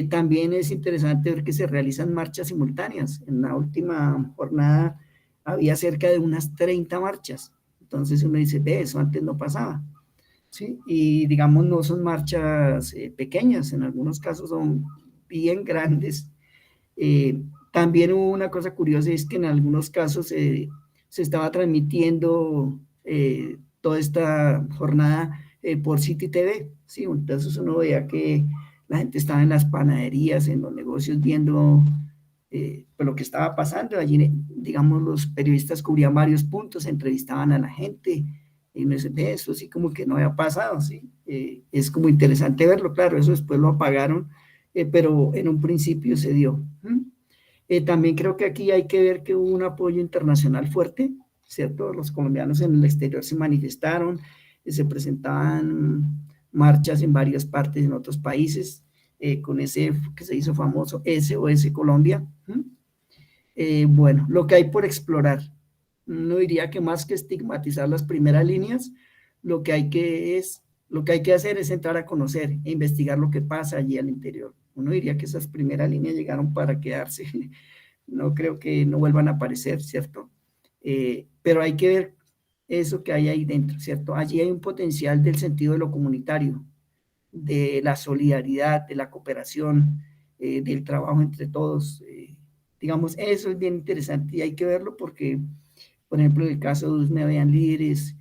También es interesante ver que se realizan marchas simultáneas. En la última jornada había cerca de unas 30 marchas. Entonces uno dice, ve, eso antes no pasaba. ¿Sí? Y digamos, no son marchas pequeñas, en algunos casos son bien grandes. También hubo una cosa curiosa, es que en algunos casos se estaba transmitiendo toda esta jornada por City TV. ¿Sí? Entonces uno veía que la gente estaba en las panaderías, en los negocios, viendo lo que estaba pasando. Allí, digamos, los periodistas cubrían varios puntos, entrevistaban a la gente, y uno dice, eso sí como que no había pasado, ¿sí? Es como interesante verlo, claro, eso después lo apagaron, pero en un principio se dio. También creo que aquí hay que ver que hubo un apoyo internacional fuerte, ¿cierto? Los colombianos en el exterior se manifestaron, se presentaban marchas en varias partes en otros países, con ese que se hizo famoso, SOS Colombia. Bueno, lo que hay por explorar, no diría que más que estigmatizar las primeras líneas, lo que hay que hacer es entrar a conocer e investigar lo que pasa allí al interior. Uno diría que esas primeras líneas llegaron para quedarse, no creo que no vuelvan a aparecer, ¿cierto? Pero hay que ver eso que hay ahí dentro, ¿cierto? Allí hay un potencial del sentido de lo comunitario, de la solidaridad, de la cooperación, del trabajo entre todos. Digamos, eso es bien interesante y hay que verlo porque, por ejemplo, en el caso de Usme habían líderes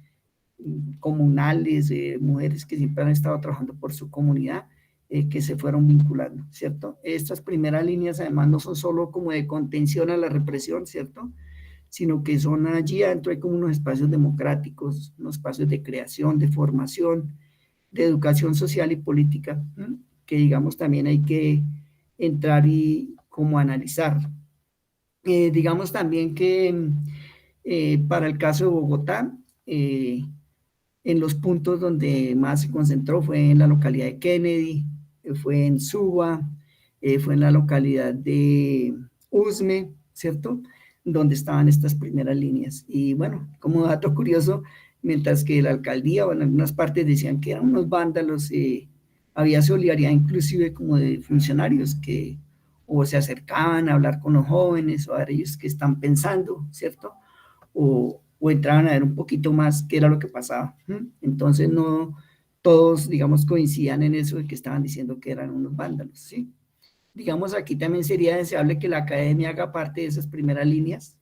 comunales, mujeres que siempre han estado trabajando por su comunidad, que se fueron vinculando, ¿cierto? Estas primeras líneas además no son solo como de contención a la represión, ¿cierto? Sino que son allí adentro, hay como unos espacios democráticos, unos espacios de creación, de formación, de educación social y política, que digamos también hay que entrar y como analizar. Digamos también que para el caso de Bogotá, en los puntos donde más se concentró fue en la localidad de Kennedy, fue en Suba, fue en la localidad de Usme, ¿cierto? Donde estaban estas primeras líneas. Y bueno, como dato curioso, mientras que la alcaldía o en algunas partes decían que eran unos vándalos, había solidaridad inclusive como de funcionarios que o se acercaban a hablar con los jóvenes o a ver ellos que están pensando, ¿cierto? O entraban a ver un poquito más qué era lo que pasaba. Entonces no todos, digamos, coincidían en eso de que estaban diciendo que eran unos vándalos, ¿sí? Digamos, aquí también sería deseable que la academia haga parte de esas primeras líneas,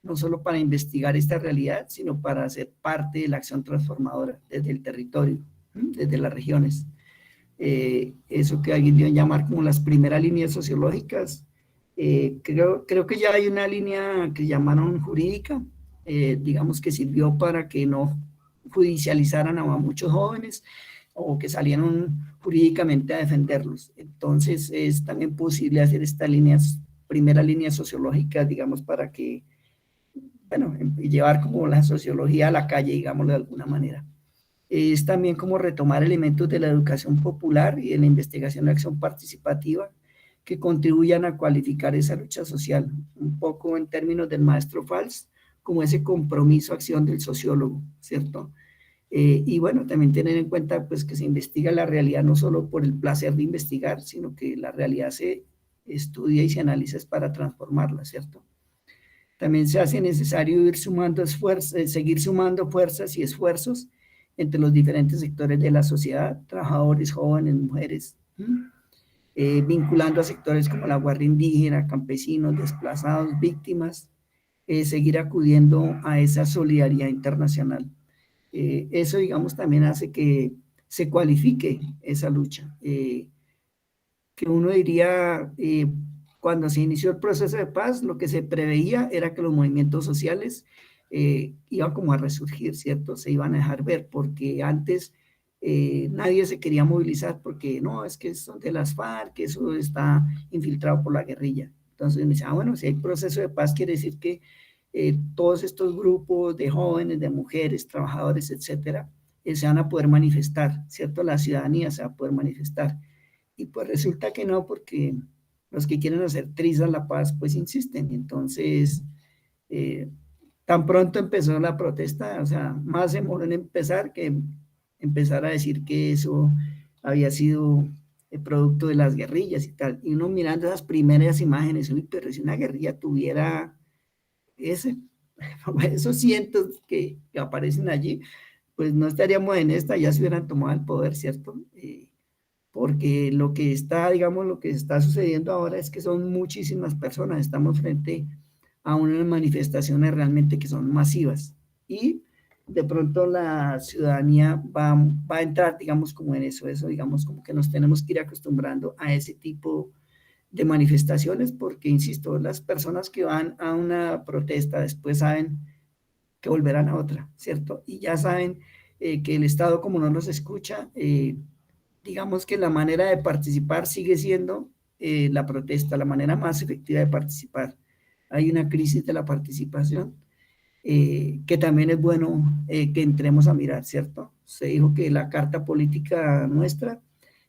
no solo para investigar esta realidad, sino para ser parte de la acción transformadora desde el territorio, desde las regiones. Eso que alguien dio a llamar como las primeras líneas sociológicas, creo que ya hay una línea que llamaron jurídica, digamos que sirvió para que no judicializaran a muchos jóvenes o que salieron jurídicamente a defenderlos. Entonces es también posible hacer estas líneas, primeras líneas sociológicas, digamos, para que, bueno, llevar como la sociología a la calle, digámoslo de alguna manera. Es también como retomar elementos de la educación popular y de la investigación de acción participativa que contribuyan a cualificar esa lucha social, un poco en términos del maestro Valls, como ese compromiso, acción del sociólogo, ¿cierto? Y bueno, también tener en cuenta pues que se investiga la realidad no solo por el placer de investigar, sino que la realidad se estudia y se analiza para transformarla, ¿cierto? También se hace necesario ir sumando esfuerzos, seguir sumando fuerzas y esfuerzos entre los diferentes sectores de la sociedad, trabajadores, jóvenes, mujeres, vinculando a sectores como la guardia indígena, campesinos, desplazados, víctimas, seguir acudiendo a esa solidaridad internacional. Eso, digamos, también hace que se cualifique esa lucha. Que uno diría, cuando se inició el proceso de paz, lo que se preveía era que los movimientos sociales iban como a resurgir, ¿cierto? Se iban a dejar ver, porque antes nadie se quería movilizar porque no, es que son de las FARC, que eso está infiltrado por la guerrilla. Entonces me decía, bueno, si hay proceso de paz, quiere decir que todos estos grupos de jóvenes, de mujeres, trabajadores, etcétera, se van a poder manifestar, ¿cierto? La ciudadanía se va a poder manifestar. Y pues resulta que no, porque los que quieren hacer trizas la paz, pues insisten. Entonces, tan pronto empezó la protesta, o sea, más demoró en empezar que empezar a decir que eso había sido el producto de las guerrillas y tal. Y uno mirando esas primeras imágenes, uy, pero si una guerrilla tuviera ese, esos cientos que aparecen allí, pues no estaríamos en esta, ya se hubieran tomado el poder, ¿cierto? Porque lo que está, digamos, lo que está sucediendo ahora es que son muchísimas personas, estamos frente a unas manifestaciones realmente que son masivas y de pronto la ciudadanía va a entrar, digamos, como en eso, digamos, como que nos tenemos que ir acostumbrando a ese tipo de manifestaciones, porque, insisto, las personas que van a una protesta después saben que volverán a otra, ¿cierto? Y ya saben que el Estado, como no los escucha, digamos que la manera de participar sigue siendo la protesta, la manera más efectiva de participar. Hay una crisis de la participación que también es bueno que entremos a mirar, ¿cierto? Se dijo que la carta política nuestra,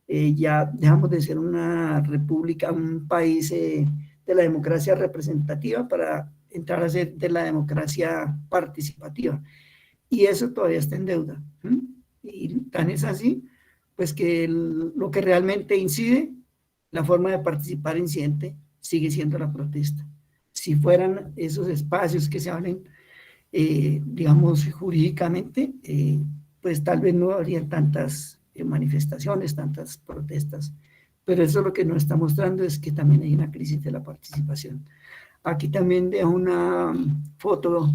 ya dejamos de ser una república, un país de la democracia representativa para entrar a ser de la democracia participativa. Y eso todavía está en deuda. Y tan es así, pues que lo que realmente incide, la forma de participar incidente, sigue siendo la protesta. Si fueran esos espacios que se abren, digamos, jurídicamente, pues tal vez no habría tantas manifestaciones, tantas protestas. Pero eso lo que nos está mostrando es que también hay una crisis de la participación. Aquí también dejo una foto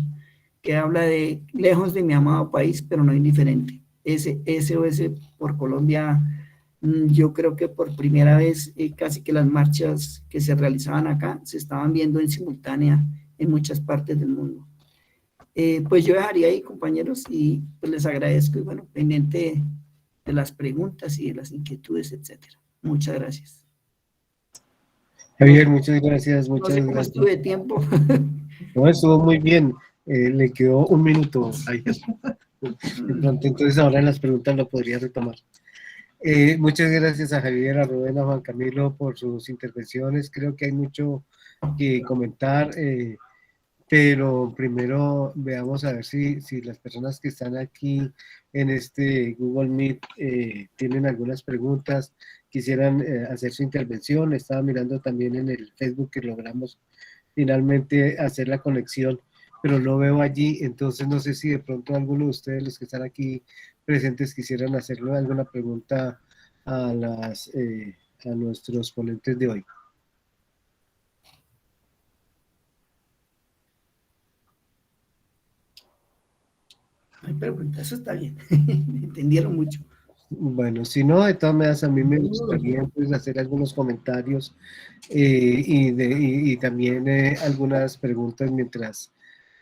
que habla de lejos de mi amado país, pero no indiferente. Ese SOS por Colombia, yo creo que por primera vez casi que las marchas que se realizaban acá se estaban viendo en simultánea en muchas partes del mundo. Pues yo dejaría ahí, compañeros, y pues les agradezco y bueno, pendiente de las preguntas y de las inquietudes, etcétera. Muchas gracias. Javier, muchas gracias, No muchas sé cómo gracias. estuve de tiempo. No, estuvo muy bien. Le quedó un minuto, Javier. De pronto, entonces ahora en las preguntas lo podría retomar. Muchas gracias a Javier, a Rubén, a Juan Camilo por sus intervenciones. Creo que hay mucho que comentar, pero primero veamos a ver si las personas que están aquí en este Google Meet tienen algunas preguntas, quisieran hacer su intervención. Estaba mirando también en el Facebook que logramos finalmente hacer la conexión, pero no veo allí, entonces no sé si de pronto alguno de ustedes, los que están aquí presentes, quisieran hacerle alguna pregunta a, a nuestros ponentes de hoy. Ay, pero eso está bien, entendieron mucho. Bueno, si no, de todas maneras a mí me gustaría pues, hacer algunos comentarios y también algunas preguntas mientras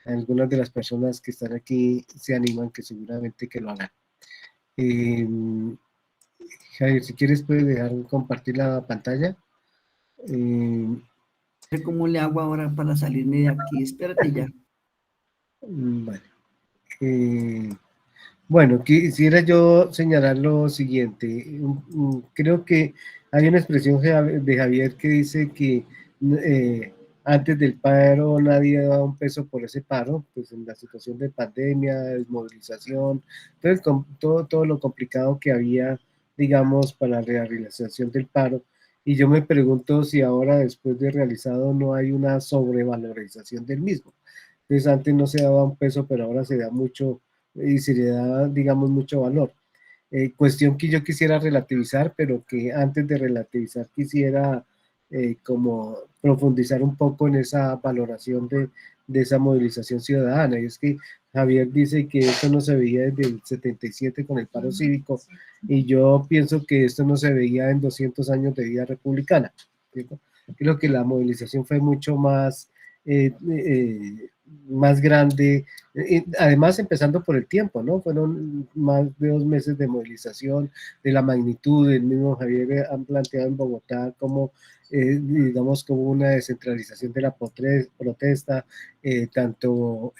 algunas de las personas que están aquí se animan, que seguramente que lo hagan. Eh, Javier, si quieres puedes dejar compartir la pantalla. Eh, No sé cómo le hago ahora para salirme de aquí, espérate ya. vale. Eh, Bueno, quisiera yo señalar lo siguiente. Creo que hay una expresión de Javier que dice que eh, antes del paro nadie daba un peso por ese paro, pues en la situación de pandemia, desmovilización, todo lo complicado que había, digamos, para la realización del paro. Y yo me pregunto si ahora, después de realizado, no hay una sobrevalorización del mismo. Entonces antes no se daba un peso, pero ahora se da mucho y se le da, digamos, mucho valor. Cuestión que yo quisiera relativizar, pero que antes de relativizar quisiera como profundizar un poco en esa valoración de esa movilización ciudadana. Y es que Javier dice que esto no se veía desde el 77 con el paro cívico, y yo pienso que esto no se veía en 200 años de vida republicana, ¿cierto? Creo que la movilización fue mucho más, más grande, además empezando por el tiempo, ¿no? Fueron más de 2 meses de movilización, de la magnitud. El mismo Javier han planteado en Bogotá como, digamos, como una descentralización de la protesta, tanto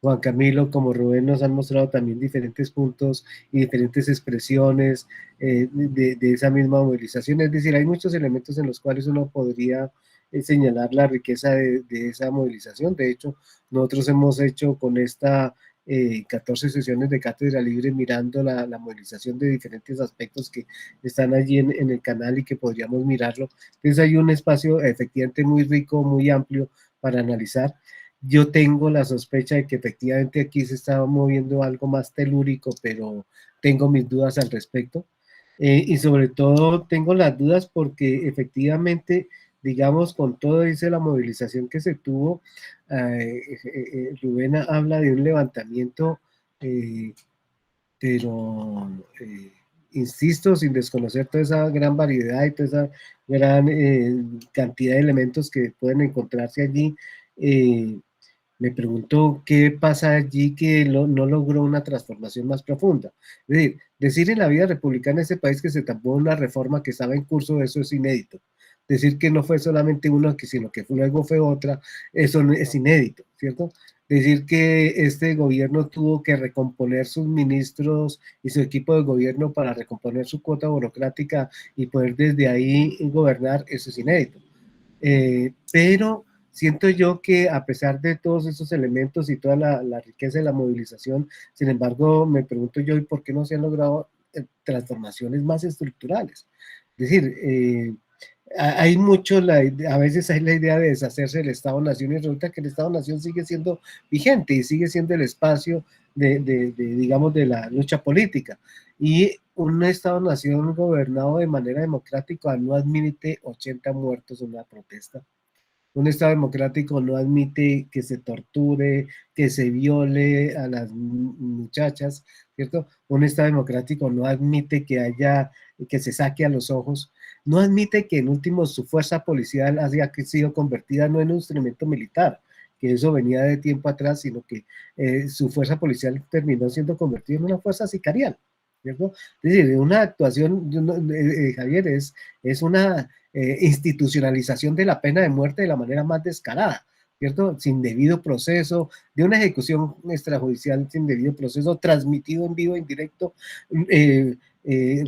Juan Camilo como Rubén nos han mostrado también diferentes puntos y diferentes expresiones de esa misma movilización. Es decir, hay muchos elementos en los cuales uno podría señalar la riqueza de esa movilización. De hecho, nosotros hemos hecho con esta 14 sesiones de Cátedra Libre mirando la movilización de diferentes aspectos que están allí en el canal y que podríamos mirarlo. Entonces hay un espacio efectivamente muy rico, muy amplio para analizar. Yo tengo la sospecha de que efectivamente aquí se está moviendo algo más telúrico, pero tengo mis dudas al respecto. Y sobre todo tengo las dudas porque efectivamente, digamos, con todo dice la movilización que se tuvo, Rubén habla de un levantamiento, eh, pero insisto, sin desconocer toda esa gran variedad y toda esa gran cantidad de elementos que pueden encontrarse allí, me pregunto qué pasa allí que no logró una transformación más profunda. Es decir en la vida republicana de ese país que se tapó una reforma que estaba en curso, eso es inédito. Decir que no fue solamente uno, sino que luego fue otra, eso es inédito, ¿cierto? Decir que este gobierno tuvo que recomponer sus ministros y su equipo de gobierno para recomponer su cuota burocrática y poder desde ahí gobernar, eso es inédito. Pero siento yo que a pesar de todos esos elementos y toda la riqueza de la movilización, sin embargo, me pregunto yo, ¿y por qué no se han logrado transformaciones más estructurales? Es decir, hay mucho, a veces hay la idea de deshacerse del Estado-Nación y resulta que el Estado-Nación sigue siendo vigente y sigue siendo el espacio digamos, de la lucha política. Y un Estado-Nación gobernado de manera democrática no admite 80 muertos en una protesta. Un Estado democrático no admite que se torture, que se viole a las muchachas, ¿cierto? Un Estado democrático no admite que se saque a los ojos, no admite que en último su fuerza policial haya sido convertida no en un instrumento militar, que eso venía de tiempo atrás, sino que su fuerza policial terminó siendo convertida en una fuerza sicarial, ¿cierto? Es decir, una actuación, Javier, es una institucionalización de la pena de muerte de la manera más descarada, ¿cierto? Sin debido proceso, de una ejecución extrajudicial sin debido proceso, transmitido en vivo, en directo,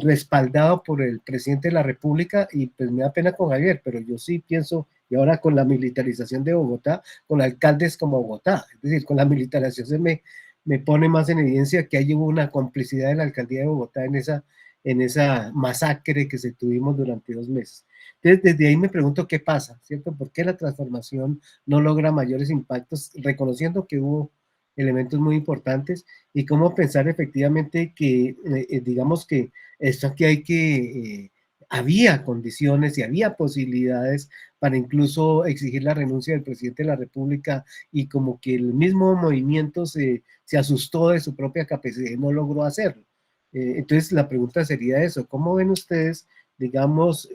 respaldado por el presidente de la República. Y pues me da pena con Javier, pero yo sí pienso, y ahora con la militarización de Bogotá, con alcaldes como Bogotá, es decir, con la militarización me pone más en evidencia que hay una complicidad de la alcaldía de Bogotá en esa masacre que se tuvimos durante 2 meses. Entonces, desde ahí me pregunto qué pasa, ¿cierto? ¿Por qué la transformación no logra mayores impactos, reconociendo que hubo elementos muy importantes, y cómo pensar efectivamente que, digamos que esto aquí hay que había condiciones y había posibilidades para incluso exigir la renuncia del presidente de la República, y como que el mismo movimiento se asustó de su propia capacidad y no logró hacerlo. Entonces la pregunta sería eso: ¿cómo ven ustedes, digamos,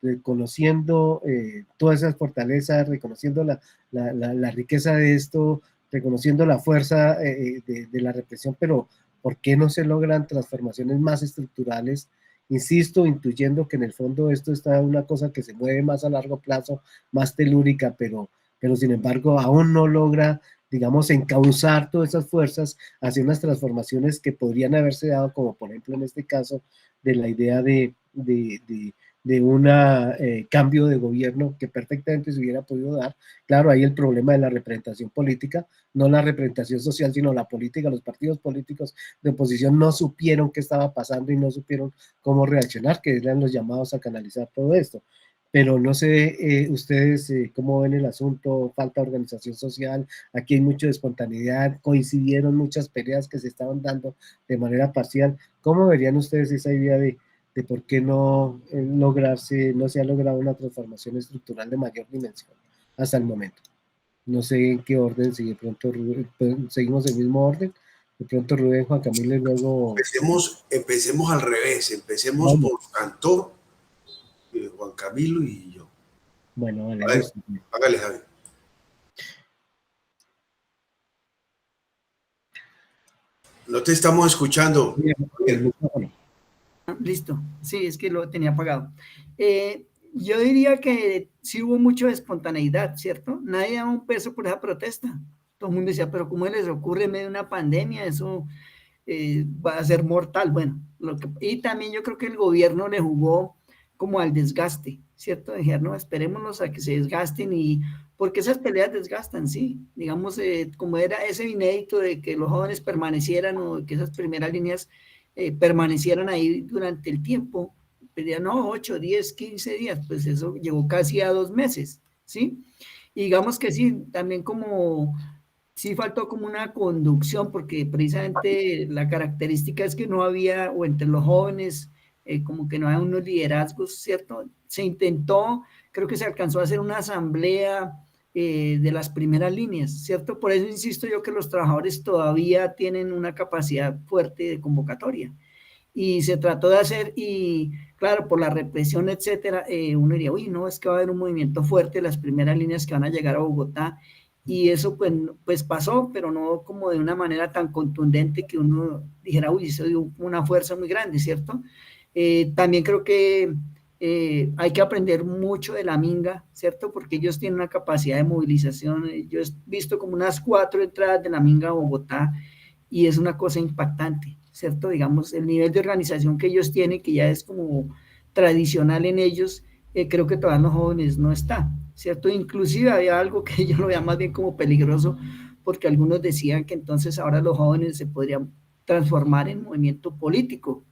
reconociendo todas esas fortalezas, reconociendo la riqueza de esto, reconociendo la fuerza de la represión, pero por qué no se logran transformaciones más estructurales? Insisto, intuyendo que en el fondo esto está una cosa que se mueve más a largo plazo, más telúrica, pero sin embargo aún no logra, digamos, encauzar todas esas fuerzas hacia unas transformaciones que podrían haberse dado, como por ejemplo en este caso de la idea de un cambio de gobierno que perfectamente se hubiera podido dar. Claro, ahí el problema de la representación política, no la representación social, sino la política. Los partidos políticos de oposición no supieron qué estaba pasando y no supieron cómo reaccionar, que eran los llamados a canalizar todo esto. Pero no sé ustedes cómo ven el asunto. Falta organización social, aquí hay mucha espontaneidad, coincidieron muchas peleas que se estaban dando de manera parcial. ¿Cómo verían ustedes esa idea de por qué no no se ha logrado una transformación estructural de mayor dimensión hasta el momento? No sé en qué orden, si de pronto seguimos el mismo orden, de pronto Rubén, Juan Camilo y luego... Empecemos al revés, empecemos Vamos. por Cantor, Juan Camilo y yo. Bueno, vale. A ver, hágale, Javi. No te estamos escuchando. Listo, sí, es que lo tenía apagado. Yo diría que sí hubo mucha espontaneidad, ¿cierto? Nadie daba un peso por esa protesta. Todo el mundo decía, pero ¿cómo les ocurre en medio de una pandemia? Eso va a ser mortal. Bueno, y también yo creo que el gobierno le jugó como al desgaste, ¿cierto? Dijeron, no, esperémonos a que se desgasten, y porque esas peleas desgastan, sí. Digamos, como era ese inédito de que los jóvenes permanecieran, o que esas primeras líneas permanecieran ahí durante el tiempo, pedían, no, 8, 10, 15 días, pues eso llegó casi a 2 meses, ¿sí? Y digamos que sí, también como, sí faltó como una conducción, porque precisamente la característica es que no había, o entre los jóvenes, como que no había unos liderazgos, ¿cierto? Se intentó, creo que se alcanzó a hacer una asamblea de las primeras líneas, ¿cierto? Por eso insisto yo que los trabajadores todavía tienen una capacidad fuerte de convocatoria, y se trató de hacer, y claro, por la represión, etcétera, uno diría, uy, no, es que va a haber un movimiento fuerte, las primeras líneas que van a llegar a Bogotá, y eso pues pasó, pero no como de una manera tan contundente que uno dijera, uy, eso dio una fuerza muy grande, ¿cierto? También creo que hay que aprender mucho de la Minga, ¿cierto? Porque ellos tienen una capacidad de movilización. Yo he visto como unas 4 entradas de la Minga a Bogotá, y es una cosa impactante, ¿cierto? Digamos, el nivel de organización que ellos tienen, que ya es como tradicional en ellos, creo que todavía los jóvenes no está, ¿cierto? Inclusive había algo que yo lo veía más bien como peligroso, porque algunos decían que entonces ahora los jóvenes se podrían transformar en movimiento político,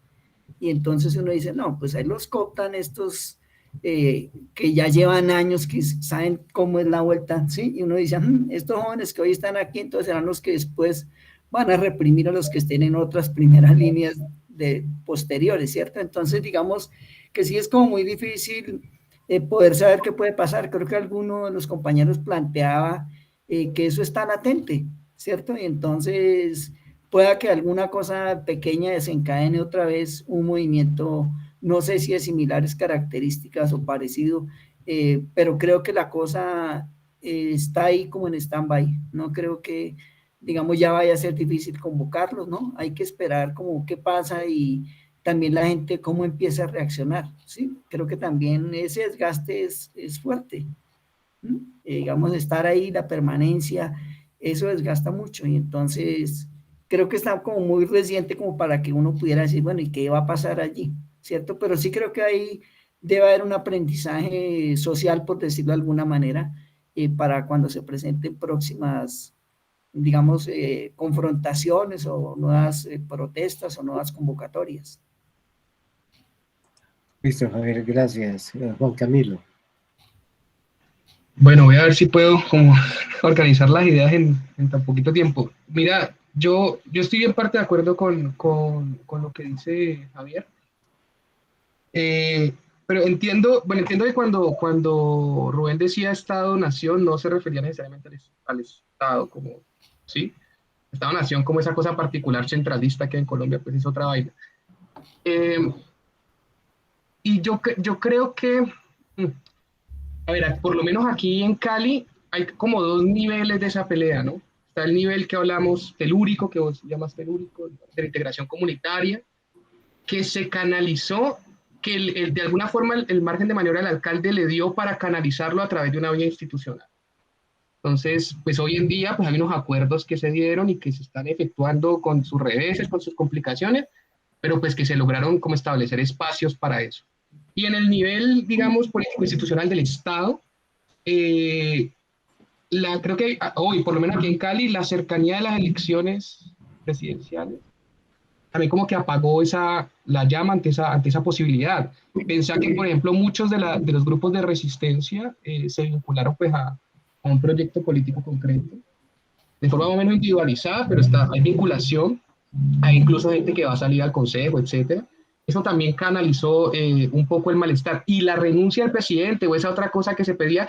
y entonces uno dice, no, pues ahí los cooptan estos que ya llevan años, que saben cómo es la vuelta, ¿sí? Y uno dice, estos jóvenes que hoy están aquí, entonces serán los que después van a reprimir a los que estén en otras primeras líneas posteriores, ¿cierto? Entonces, digamos que sí es como muy difícil poder saber qué puede pasar. Creo que alguno de los compañeros planteaba que eso está latente, ¿cierto? Y entonces pueda que alguna cosa pequeña desencadene otra vez un movimiento, no sé si de similares características o parecido, pero creo que la cosa está ahí como en stand-by. No creo que, digamos, ya vaya a ser difícil convocarlos, ¿no? Hay que esperar como qué pasa, y también la gente cómo empieza a reaccionar, ¿sí? Creo que también ese desgaste es fuerte. Digamos, estar ahí, la permanencia, eso desgasta mucho, y entonces creo que está como muy reciente como para que uno pudiera decir, bueno, ¿y qué va a pasar allí? ¿Cierto? Pero sí creo que ahí debe haber un aprendizaje social, por decirlo de alguna manera, para cuando se presenten próximas, digamos, confrontaciones o nuevas protestas o nuevas convocatorias. Listo, Javier, gracias. Juan Camilo. Bueno, voy a ver si puedo como organizar las ideas en tan poquito tiempo. Mira, yo estoy en parte de acuerdo con lo que dice Javier. Eh, pero entiendo que cuando Rubén decía Estado-nación no se refería necesariamente al Estado como, ¿sí? Estado-nación como esa cosa particular centralista que en Colombia pues es otra vaina. Eh, y yo creo que, mm, a ver, por lo menos aquí en Cali hay como dos niveles de esa pelea, ¿no? Está el nivel que hablamos telúrico, que vos llamas telúrico, de la integración comunitaria, que se canalizó, que de alguna forma el margen de maniobra del alcalde le dio para canalizarlo a través de una vía institucional. Entonces, pues hoy en día pues hay unos acuerdos que se dieron y que se están efectuando con sus reveses, con sus complicaciones, pero pues que se lograron como establecer espacios para eso. Y en el nivel, digamos, político institucional del Estado, eh, creo que hoy, por lo menos aquí en Cali, la cercanía de las elecciones presidenciales también como que apagó la llama ante esa posibilidad. Pensá que, por ejemplo, muchos de los grupos de resistencia se vincularon pues a un proyecto político concreto, de forma más o menos individualizada, pero hay vinculación, hay incluso gente que va a salir al consejo, etcétera. Eso también canalizó un poco el malestar. Y la renuncia del presidente o esa otra cosa que se pedía,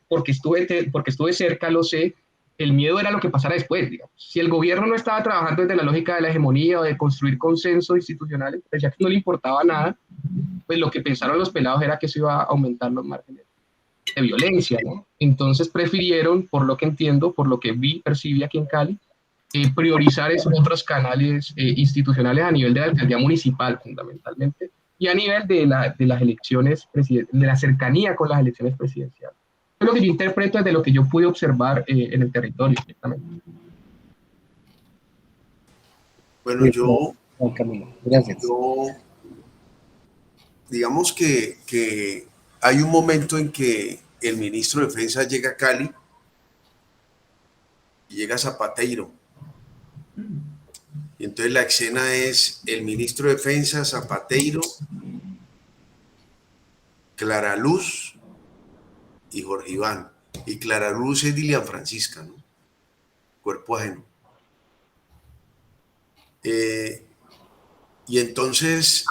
porque estuve cerca, lo sé, el miedo era lo que pasara después, digamos. Si el gobierno no estaba trabajando desde la lógica de la hegemonía o de construir consensos institucionales, decía que no le importaba nada, pues lo que pensaron los pelados era que eso iba a aumentar los márgenes de violencia, ¿no? Entonces prefirieron, por lo que entiendo, por lo que percibí aquí en Cali, priorizar esos otros canales institucionales a nivel de la alcaldía municipal, fundamentalmente, y a nivel de las elecciones, de la cercanía con las elecciones presidenciales. Es lo que yo interpreto desde lo que yo pude observar en el territorio, directamente. Bueno, Listo, Juan Camilo, gracias. yo digamos que hay un momento en que el ministro de Defensa llega a Cali y llega a Zapateiro. Y entonces la escena es el ministro de Defensa, Zapateiro, Clara Luz y Jorge Iván. Y Clara Luz es Dilian Francisca, ¿no? Cuerpo ajeno. Y entonces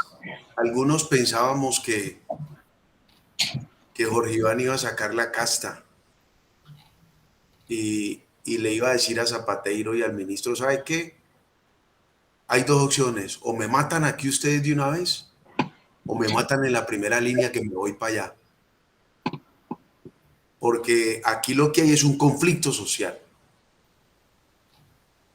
algunos pensábamos que Jorge Iván iba a sacar la casta y le iba a decir a Zapateiro y al ministro, ¿sabe qué? Hay dos opciones, o me matan aquí ustedes de una vez, o me matan en la primera línea que me voy para allá. Porque aquí lo que hay es un conflicto social.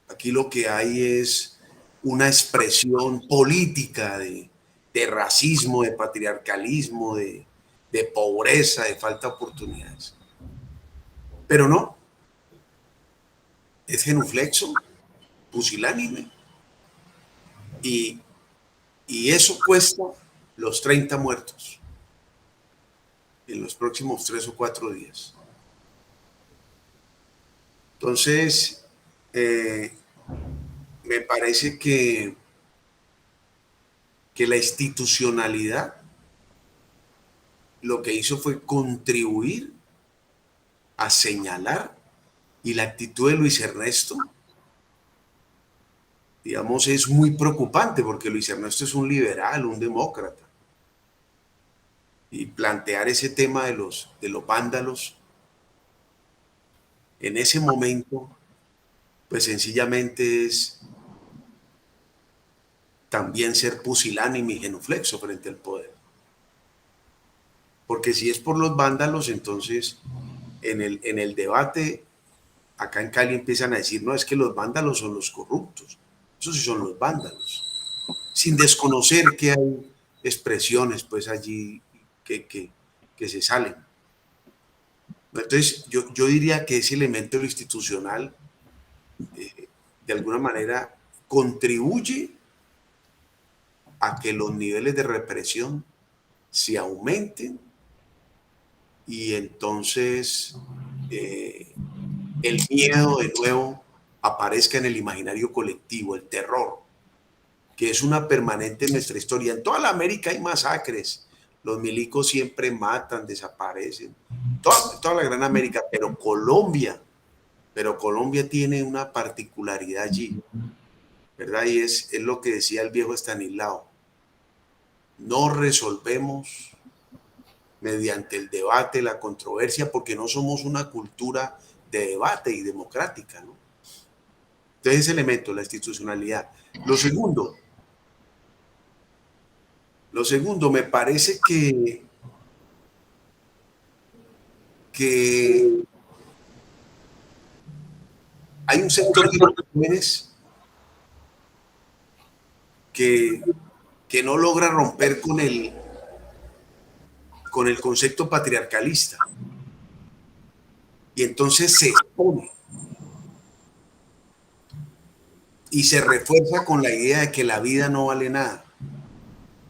Aquí lo que hay es una expresión política de racismo, de patriarcalismo, de pobreza, de falta de oportunidades. Pero no, es genuflexo, pusilánime. Y eso cuesta los 30 muertos en los próximos 3 o 4 días. Entonces, me parece que la institucionalidad lo que hizo fue contribuir a señalar, y la actitud de Luis Ernesto, digamos, es muy preocupante porque Luis Ernesto es un liberal, un demócrata. Y plantear ese tema de los vándalos en ese momento, pues sencillamente es también ser pusilánime y genuflexo frente al poder. Porque si es por los vándalos, entonces en el debate acá en Cali empiezan a decir, no, es que los vándalos son los corruptos. Esos sí son los vándalos. Sin desconocer que hay expresiones pues allí que se salen. Entonces yo diría que ese elemento de lo institucional de alguna manera contribuye a que los niveles de represión se aumenten y entonces el miedo de nuevo aparezca en el imaginario colectivo, el terror, que es una permanente en nuestra historia. En toda la América hay masacres, los milicos siempre matan, desaparecen, toda la Gran América, pero Colombia tiene una particularidad allí, ¿verdad? Y es lo que decía el viejo Estanislao. no resolvemos mediante el debate, la controversia, porque no somos una cultura de debate y democrática, ¿no? Entonces, ese elemento, la institucionalidad. Lo segundo, me parece que hay un sector de los jóvenes que no logra romper con el concepto patriarcalista. Y entonces se expone y se refuerza con la idea de que la vida no vale nada,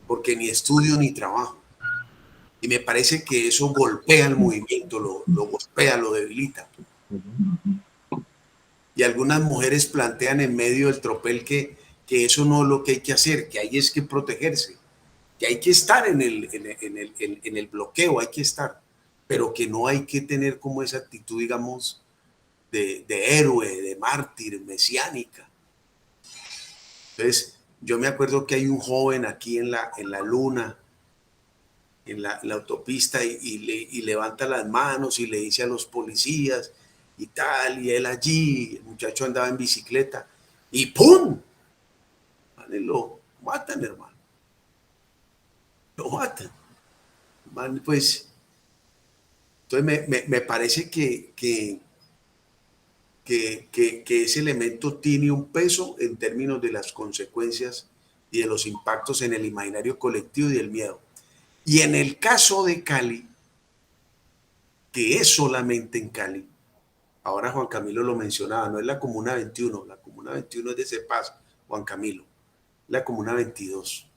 porque ni estudio ni trabajo. Y me parece que eso golpea el movimiento, lo golpea, lo debilita. Y algunas mujeres plantean en medio del tropel que eso no es lo que hay que hacer, que hay es que protegerse, que hay que estar en el bloqueo, hay que estar, pero que no hay que tener como esa actitud, digamos, de héroe, de mártir, mesiánica. Entonces, yo me acuerdo que hay un joven aquí en la luna, en la autopista, y levanta las manos y le dice a los policías y tal, y él allí, el muchacho andaba en bicicleta, y ¡pum! Lo matan, hermano. Lo matan. Man, pues, entonces me parece que ese elemento tiene un peso en términos de las consecuencias y de los impactos en el imaginario colectivo y del miedo. Y en el caso de Cali, que es solamente en Cali, ahora Juan Camilo lo mencionaba, no es la Comuna 21, la Comuna 21 es de Cepaz, Juan Camilo, la Comuna 22.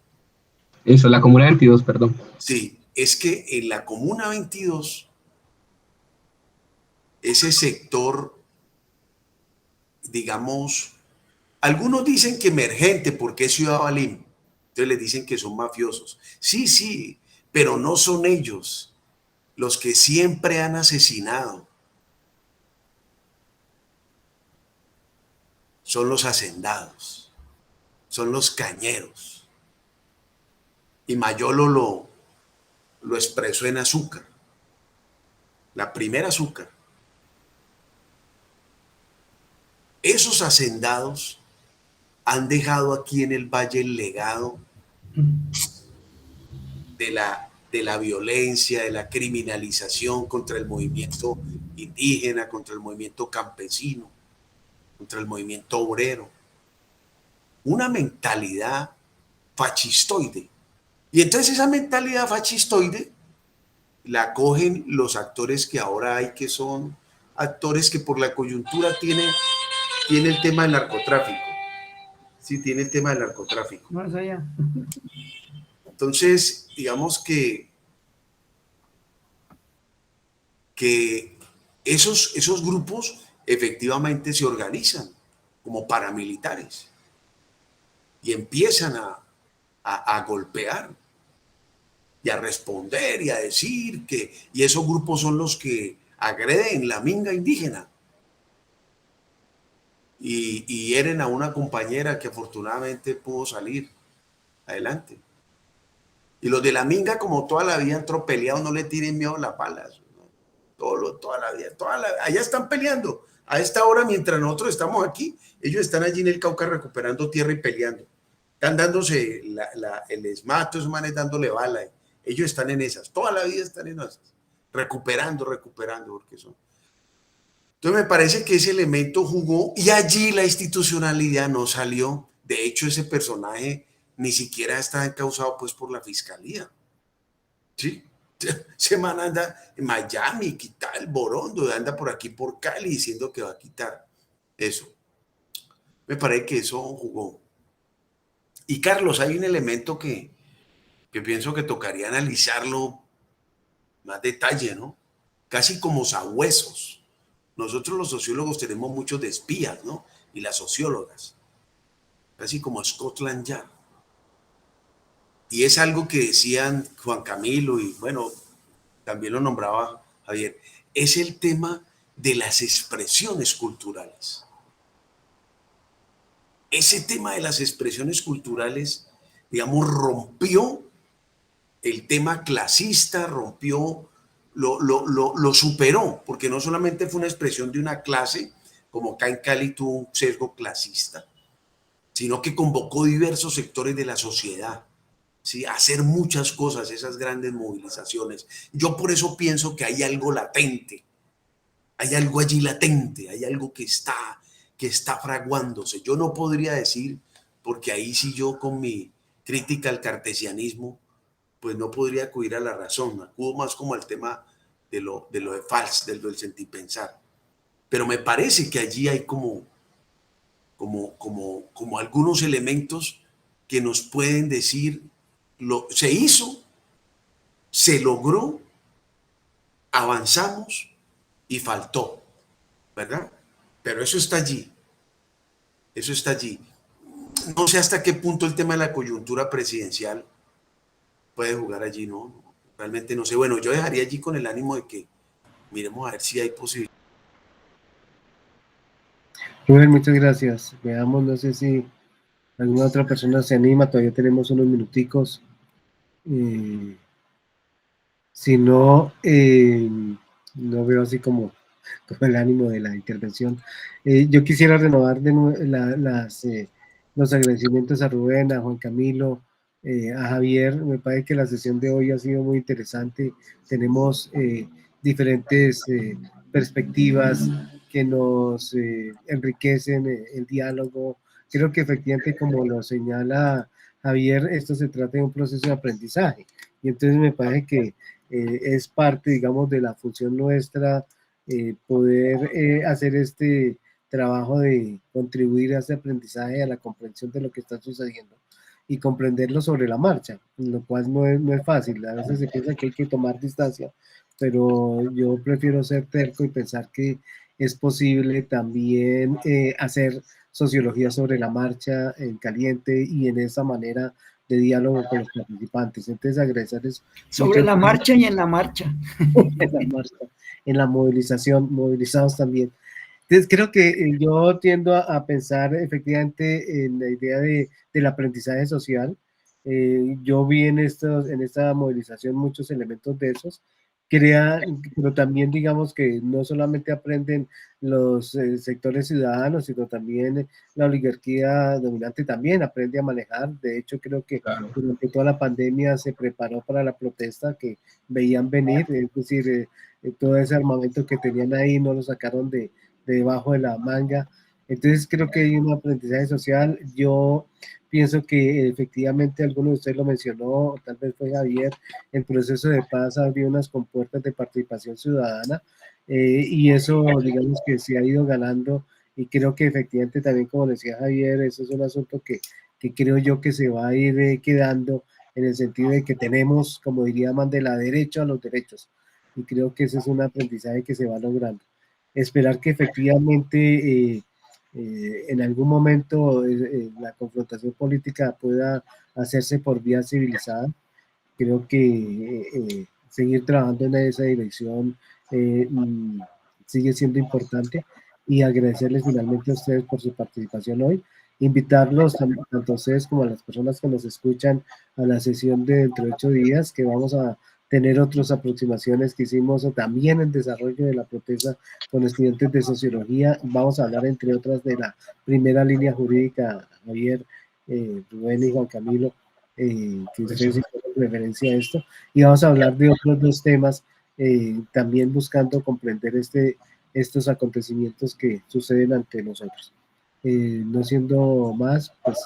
Eso, la Comuna 22, perdón. Sí, es que en la Comuna 22, ese sector, digamos, algunos dicen que emergente porque es Ciudad Balín, entonces les dicen que son mafiosos. Sí, sí, pero no son ellos los que siempre han asesinado. Son los hacendados, son los cañeros. Y Mayolo lo expresó en Azúcar, la primera Azúcar. Esos hacendados han dejado aquí en el valle el legado de la violencia, de la criminalización contra el movimiento indígena, contra el movimiento campesino, contra el movimiento obrero. Una mentalidad fascistoide. Y entonces esa mentalidad fascistoide la cogen los actores que ahora hay, que son actores que por la coyuntura tienen el tema del narcotráfico. Sí, tiene el tema del narcotráfico. Más allá. Entonces, digamos que esos grupos efectivamente se organizan como paramilitares y empiezan a golpear y a responder y a decir y esos grupos son los que agreden la minga indígena y hieren a una compañera que afortunadamente pudo salir adelante. Y los de la minga, como toda la vida han tropeleado, no le tienen miedo a las balas, ¿no? Toda la vida, allá están peleando. A esta hora, mientras nosotros estamos aquí, ellos están allí en el Cauca recuperando tierra y peleando. Están dándose el esmato, esos manes dándole bala. Ellos están en esas, toda la vida están en esas, recuperando, porque son. Entonces me parece que ese elemento jugó y allí la institucionalidad no salió. De hecho, ese personaje ni siquiera está encausado pues por la fiscalía. ¿Sí? Se man anda en Miami, quita el Borondo, anda por aquí por Cali diciendo que va a quitar eso. Me parece que eso jugó. Y Carlos, hay un elemento que pienso que tocaría analizarlo más detalle, ¿no? Casi como sabuesos. Nosotros los sociólogos tenemos muchos de espías, ¿no? Y las sociólogas, casi como Scotland Yard. Y es algo que decían Juan Camilo y bueno, también lo nombraba Javier, es el tema de las expresiones culturales. Ese tema de las expresiones culturales, digamos, rompió el tema clasista rompió, lo superó, porque no solamente fue una expresión de una clase, como acá en Cali tuvo un sesgo clasista, sino que convocó diversos sectores de la sociedad, ¿sí? A hacer muchas cosas, esas grandes movilizaciones. Yo por eso pienso que hay algo latente, hay algo allí latente, hay algo que está fraguándose. Yo no podría decir, porque ahí sí yo con mi crítica al cartesianismo, pues no podría acudir a la razón, acudo más como al tema de lo de Fals, del sentipensar. Pero me parece que allí hay como algunos elementos que nos pueden decir, se hizo, se logró, avanzamos y faltó, ¿verdad? Pero eso está allí, eso está allí. No sé hasta qué punto el tema de la coyuntura presidencial puede jugar allí, ¿no? Realmente no sé. Bueno, yo dejaría allí con el ánimo de que miremos a ver si hay posibilidad. Rubén, muchas gracias. Veamos, no sé si alguna otra persona se anima, todavía tenemos unos minuticos. Si no, no veo así como el ánimo de la intervención. Yo quisiera renovar de nuevo los agradecimientos a Rubén, a Juan Camilo, a Javier. Me parece que la sesión de hoy ha sido muy interesante. Tenemos diferentes perspectivas que nos enriquecen el diálogo. Creo que efectivamente, como lo señala Javier, esto se trata de un proceso de aprendizaje. Y entonces me parece que es parte, digamos, de la función nuestra poder hacer este trabajo de contribuir a ese aprendizaje, a la comprensión de lo que está sucediendo y comprenderlo sobre la marcha, lo cual no es fácil. A veces se piensa que hay que tomar distancia, pero yo prefiero ser terco y pensar que es posible también hacer sociología sobre la marcha en caliente y en esa manera de diálogo con los participantes. Entonces, agradecerles sobre la marcha y en la marcha. En la marcha, en la movilización, movilizados también. Entonces, creo que yo tiendo a pensar efectivamente en la idea del aprendizaje social. Yo vi en esta movilización muchos elementos de esos, pero también digamos que no solamente aprenden los sectores ciudadanos, sino también la oligarquía dominante también aprende a manejar. De hecho, creo que durante toda la pandemia se preparó para la protesta que veían venir, es decir, todo ese armamento que tenían ahí no lo sacaron de debajo de la manga. Entonces creo que hay un aprendizaje social. Yo pienso que efectivamente alguno de ustedes lo mencionó, tal vez fue Javier, el proceso de paz abrió unas compuertas de participación ciudadana y eso digamos que se ha ido ganando y creo que efectivamente también como decía Javier, eso es un asunto que creo yo que se va a ir quedando en el sentido de que tenemos, como diría Mandela, derecho a los derechos y creo que ese es un aprendizaje que se va logrando. Esperar que efectivamente en algún momento la confrontación política pueda hacerse por vía civilizada. Creo que seguir trabajando en esa dirección sigue siendo importante y agradecerles finalmente a ustedes por su participación hoy. Invitarlos, tanto a ustedes como a las personas que nos escuchan, a la sesión de dentro de 8 días, que vamos a tener otras aproximaciones que hicimos también en desarrollo de la protesta con estudiantes de sociología. Vamos a hablar, entre otras, de la primera línea jurídica, Javier, Rubén y Juan Camilo, que ustedes hicieron referencia a esto. Y vamos a hablar de otros 2 temas, también buscando comprender estos acontecimientos que suceden ante nosotros. No siendo más, pues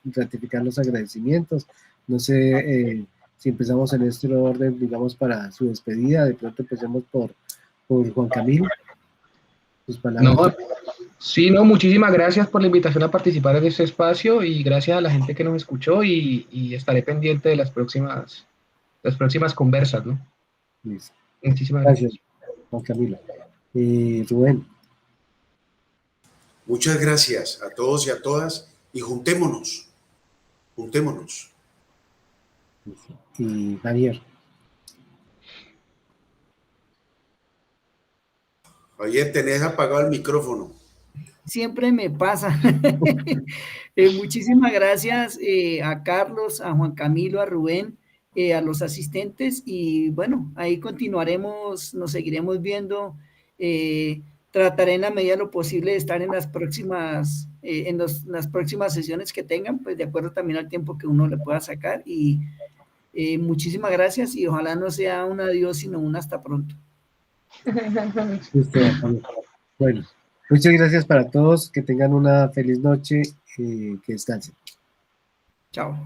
ratificar los agradecimientos. No sé si empezamos en este orden, digamos, para su despedida, de pronto empecemos por Juan Camilo. Sus palabras. No, sí, no, muchísimas gracias por la invitación a participar en este espacio y gracias a la gente que nos escuchó y estaré pendiente de las próximas conversas, ¿no? Listo. Muchísimas gracias. Juan Camilo. Rubén. Muchas gracias a todos y a todas y juntémonos. Y Javier. Javier, tenés apagado el micrófono. Siempre me pasa. Muchísimas gracias a Carlos, a Juan Camilo, a Rubén a los asistentes y bueno, ahí continuaremos, nos seguiremos viendo. Trataré en la medida de lo posible de estar en las próximas, las próximas sesiones que tengan, pues de acuerdo también al tiempo que uno le pueda sacar. Y muchísimas gracias y ojalá no sea un adiós, sino un hasta pronto. Listo, bueno, muchas gracias para todos, que tengan una feliz noche, que descansen. Chao.